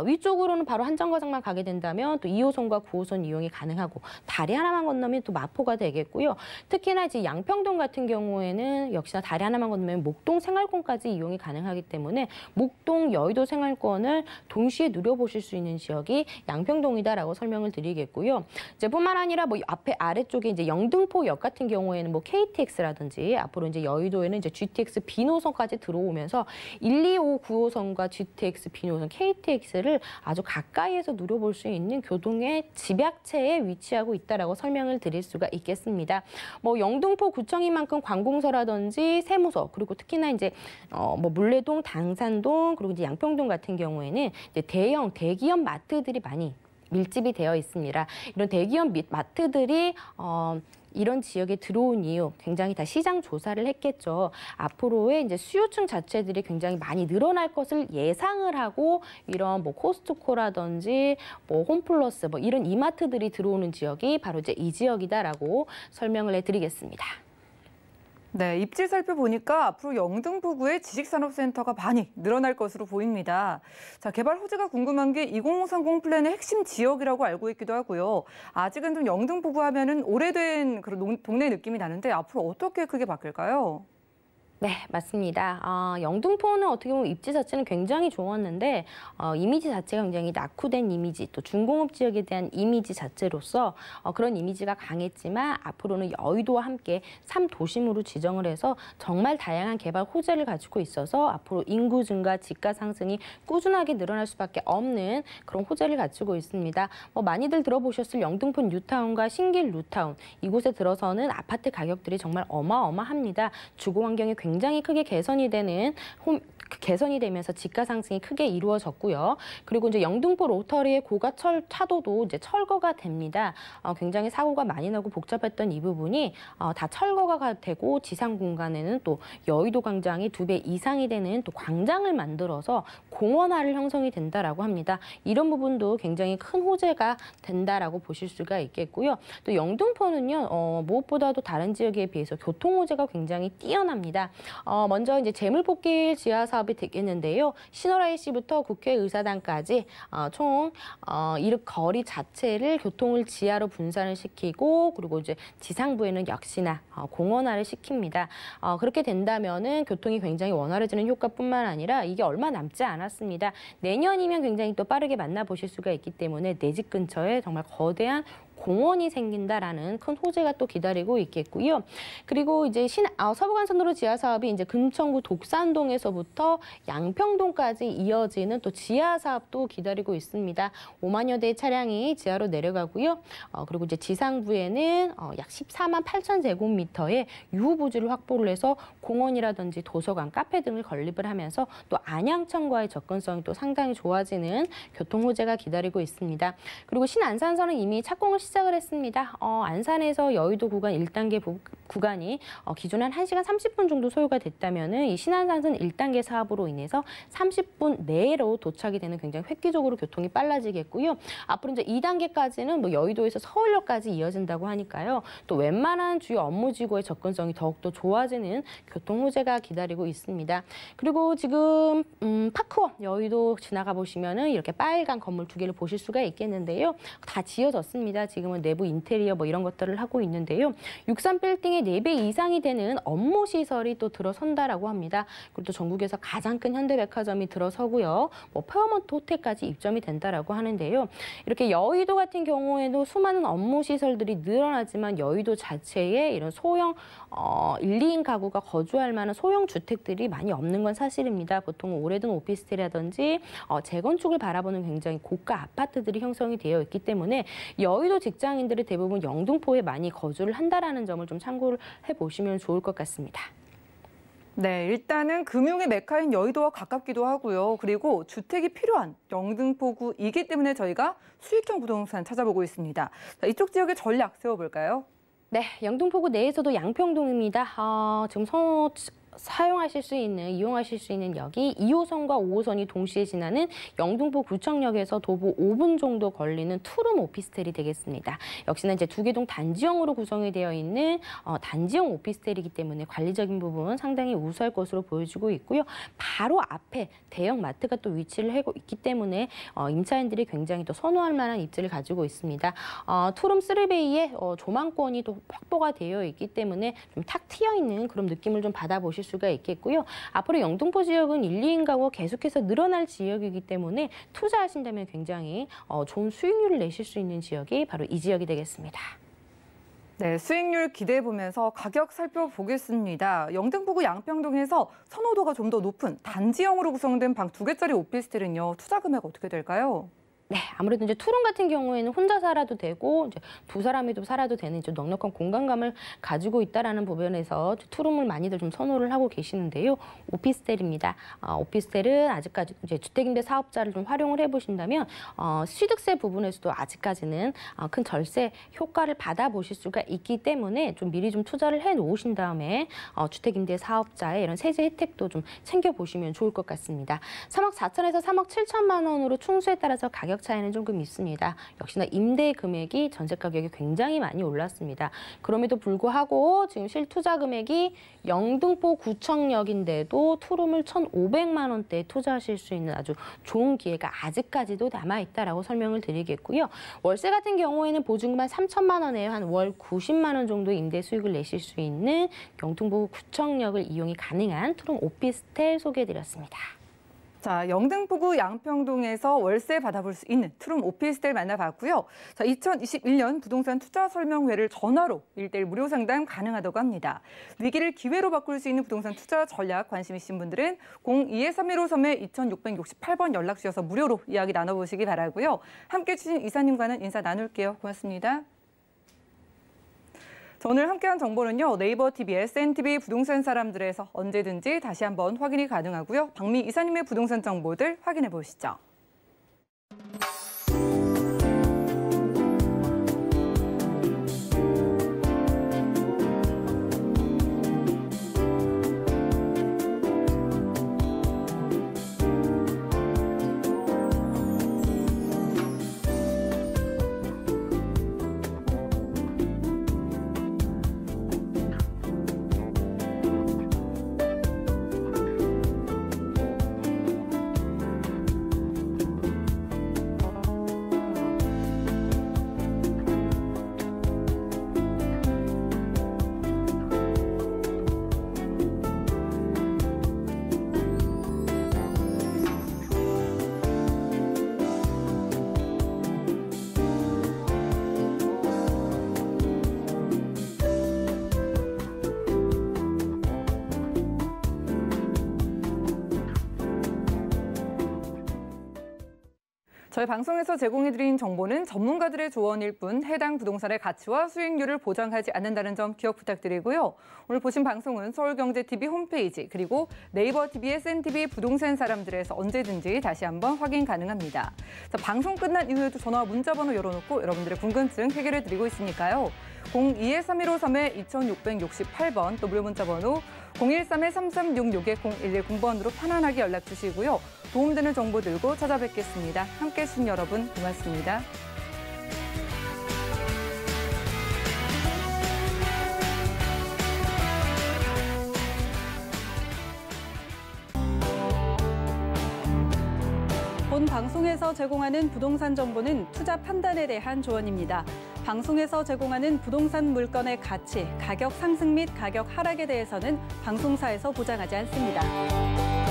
위쪽으로는 바로 한정거장만 가게 된다면 또 2호선과 9호선 이용이 가능하고, 다리 하나만 건너면 또 마포가 되겠고요. 특히나 이제 양평동 같은 경우에는 역시나 다리 하나만 건너면 목동 생활권까지 이용이 가능하기 때문에 목동 여의도 생활권을 동시에 누려보실 수 있는 지역이 양평동이다라고 설명을 드리겠고요. 이제 뿐만 아니라 뭐 앞에 아래쪽에 이제 영등포역 같은 경우에는 뭐 KTX라든지, 앞으로 이제 여의도에는 이제 GTX B노선까지 들어오면서 125 9호선과 GTX B노선, KTX를 아주 가까이에서 누려볼 수 있는 교동의 집약체에 위치하고 있다라고 설명을 드릴 수가 있겠습니다. 뭐 영등포 구청인 만큼 관공서라든지 세무서, 그리고 특히나 이제 뭐 물레동, 당산동, 그리고 이제 양평동 같은 경우에는 이제 대형 대기업 마트들이 많이 밀집이 되어 있습니다. 이런 대기업 마트들이 이런 지역에 들어온 이유, 굉장히 다 시장 조사를 했겠죠. 앞으로의 이제 수요층 자체들이 굉장히 많이 늘어날 것을 예상을 하고 이런 뭐 코스트코라든지 뭐 홈플러스 뭐 이런 이마트들이 들어오는 지역이 바로 이제 이 지역이다라고 설명을 해드리겠습니다. 네, 입지 살펴보니까 앞으로 영등포구의 지식산업센터가 많이 늘어날 것으로 보입니다. 자, 개발 호재가 궁금한 게 2030 플랜의 핵심 지역이라고 알고 있기도 하고요. 아직은 좀 영등포구 하면은 오래된 그런 동네 느낌이 나는데 앞으로 어떻게 크게 바뀔까요? 네, 맞습니다. 영등포는 어떻게 보면 입지 자체는 굉장히 좋았는데 이미지 자체가 굉장히 낙후된 이미지, 또 중공업 지역에 대한 이미지 자체로서 그런 이미지가 강했지만 앞으로는 여의도와 함께 3도심으로 지정을 해서 정말 다양한 개발 호재를 가지고 있어서 앞으로 인구 증가, 집가 상승이 꾸준하게 늘어날 수밖에 없는 그런 호재를 가지고 있습니다. 많이들 들어보셨을 영등포 뉴타운과 신길 뉴타운, 이곳에 들어서는 아파트 가격들이 정말 어마어마합니다. 주거 환경이 굉장히 크게 개선이 되면서 집가 상승이 크게 이루어졌고요. 그리고 이제 영등포 로터리의 고가철 차도도 이제 철거가 됩니다. 굉장히 사고가 많이 나고 복잡했던 이 부분이 다 철거가 되고 지상 공간에는 또 여의도 광장이 2배 이상이 되는 또 광장을 만들어서 공원화를 형성이 된다라고 합니다. 이런 부분도 굉장히 큰 호재가 된다라고 보실 수가 있겠고요. 또 영등포는요, 무엇보다도 다른 지역에 비해서 교통 호재가 굉장히 뛰어납니다. 먼저 이제 재물복길 지하 사업이 되겠는데요. 신월 IC부터 국회의사당까지 총 이 거리 자체를 교통을 지하로 분산을 시키고 그리고 이제 지상부에는 역시나 공원화를 시킵니다. 그렇게 된다면은 교통이 굉장히 원활해지는 효과뿐만 아니라 이게 얼마 남지 않았습니다. 내년이면 굉장히 또 빠르게 만나보실 수가 있기 때문에 내 집 근처에 정말 거대한 공원이 생긴다라는 큰 호재가 또 기다리고 있겠고요. 그리고 이제 서부간선도로 지하 사업이 이제 금천구 독산동에서부터 양평동까지 이어지는 또 지하 사업도 기다리고 있습니다. 5만여 대의 차량이 지하로 내려가고요. 그리고 이제 지상부에는 약 14만 8천 제곱미터의 유후부지를 확보를 해서 공원이라든지 도서관, 카페 등을 건립을 하면서 또 안양천과의 접근성이 또 상당히 좋아지는 교통 호재가 기다리고 있습니다. 그리고 신안산선은 이미 착공을 시작을 했습니다. 안산에서 여의도 구간 1단계 구간이 기존에 한 1시간 30분 정도 소요가 됐다면은 이 신안산선 1단계 사업으로 인해서 30분 내로 도착이 되는 굉장히 획기적으로 교통이 빨라지겠고요. 앞으로 이제 2단계까지는 뭐 여의도에서 서울역까지 이어진다고 하니까요. 또 웬만한 주요 업무지구의 접근성이 더욱더 좋아지는 교통 호재가 기다리고 있습니다. 그리고 지금 파크원 여의도 지나가 보시면은 이렇게 빨간 건물 2개를 보실 수가 있겠는데요. 다 지어졌습니다. 지금은 내부 인테리어 뭐 이런 것들을 하고 있는데요. 63빌딩의 4배 이상이 되는 업무 시설이 또 들어선다라고 합니다. 그리고 또 전국에서 가장 큰 현대백화점이 들어서고요. 뭐 페어먼트 호텔까지 입점이 된다라고 하는데요. 이렇게 여의도 같은 경우에도 수많은 업무 시설들이 늘어나지만 여의도 자체에 이런 소형 1, 2인 가구가 거주할 만한 소형 주택들이 많이 없는 건 사실입니다. 보통 오래된 오피스텔이라든지 재건축을 바라보는 굉장히 고가 아파트들이 형성이 되어 있기 때문에 여의도 직장인들이 대부분 영등포에 많이 거주를 한다라는 점을 좀 참고를 해보시면 좋을 것 같습니다. 네, 일단은 금융의 메카인 여의도와 가깝기도 하고요. 그리고 주택이 필요한 영등포구이기 때문에 저희가 수익형 부동산 찾아보고 있습니다. 자, 이쪽 지역의 전략 세워볼까요? 네, 영등포구 내에서도 양평동입니다. 지금 이용하실 수 있는 역이 2호선과 5호선이 동시에 지나는 영등포 구청역에서 도보 5분 정도 걸리는 투룸 오피스텔이 되겠습니다. 역시나 이제 2개 동 단지형으로 구성이 되어 있는 단지형 오피스텔이기 때문에 관리적인 부분 상당히 우수할 것으로 보여지고 있고요. 바로 앞에 대형 마트가 또 위치를 하고 있기 때문에 임차인들이 굉장히 또 선호할 만한 입지를 가지고 있습니다. 투룸 3베이에 조망권이 또 확보가 되어 있기 때문에 좀 탁 트여 있는 그런 느낌을 좀 받아보실 수가 있겠고요. 앞으로 영등포 지역은 1, 2인 가구가 계속해서 늘어날 지역이기 때문에 투자하신다면 굉장히 좋은 수익률을 내실 수 있는 지역이 바로 이 지역이 되겠습니다. 네, 수익률 기대해보면서 가격 살펴보겠습니다. 영등포구 양평동에서 선호도가 좀 더 높은 단지형으로 구성된 방 2개짜리 오피스텔은요. 투자 금액 어떻게 될까요? 네, 아무래도 이제 투룸 같은 경우에는 혼자 살아도 되고 이제 2사람이 살아도 되는 이제 넉넉한 공간감을 가지고 있다라는 부분에서 투룸을 많이들 좀 선호를 하고 계시는데요. 오피스텔입니다. 오피스텔은 아직까지 이제 주택임대 사업자를 좀 활용을 해보신다면 취득세 부분에서도 아직까지는 큰 절세 효과를 받아보실 수가 있기 때문에 좀 미리 좀 투자를 해 놓으신 다음에 주택임대 사업자의 이런 세제 혜택도 좀 챙겨보시면 좋을 것 같습니다. 3억 4천에서 3억 7천만 원으로 충수에 따라서 가격 차이는 조금 있습니다. 역시나 임대 금액이 전세 가격이 굉장히 많이 올랐습니다. 그럼에도 불구하고 지금 실투자 금액이 영등포 구청역인데도 투룸을 1,500만 원대에 투자하실 수 있는 아주 좋은 기회가 아직까지도 남아있다라고 설명을 드리겠고요. 월세 같은 경우에는 보증금만 3천만 원에 한 월 90만 원 정도 임대 수익을 내실 수 있는 영등포 구청역을 이용이 가능한 투룸 오피스텔 소개해드렸습니다. 자, 영등포구 양평동에서 월세 받아볼 수 있는 투룸 오피스텔 만나봤고요. 자, 2021년 부동산 투자 설명회를 전화로 1:1 무료 상담 가능하다고 합니다. 위기를 기회로 바꿀 수 있는 부동산 투자 전략 관심 있으신 분들은 02-3153-2668번 연락 주셔서 무료로 이야기 나눠보시기 바라고요. 함께해 주신 이사님과는 인사 나눌게요. 고맙습니다. 자, 오늘 함께한 정보는요. 네이버 TV, SNTV 부동산 사람들에서 언제든지 다시 한번 확인이 가능하고요. 박미 이사님의 부동산 정보들 확인해 보시죠. 저희 방송에서 제공해드린 정보는 전문가들의 조언일 뿐 해당 부동산의 가치와 수익률을 보장하지 않는다는 점 기억 부탁드리고요. 오늘 보신 방송은 서울경제TV 홈페이지 그리고 네이버 TV, SNTV 부동산 사람들에서 언제든지 다시 한번 확인 가능합니다. 자, 방송 끝난 이후에도 전화와 문자번호 열어놓고 여러분들의 궁금증 해결해드리고 있으니까요. 02-3153-2668번 또 무료 문자번호 013-3366-0110번으로 편안하게 연락 주시고요. 도움되는 정보 들고 찾아뵙겠습니다. 함께해 주신 여러분 고맙습니다. 본 방송에서 제공하는 부동산 정보는 투자 판단에 대한 조언입니다. 방송에서 제공하는 부동산 물건의 가치, 가격 상승 및 가격 하락에 대해서는 방송사에서 보장하지 않습니다.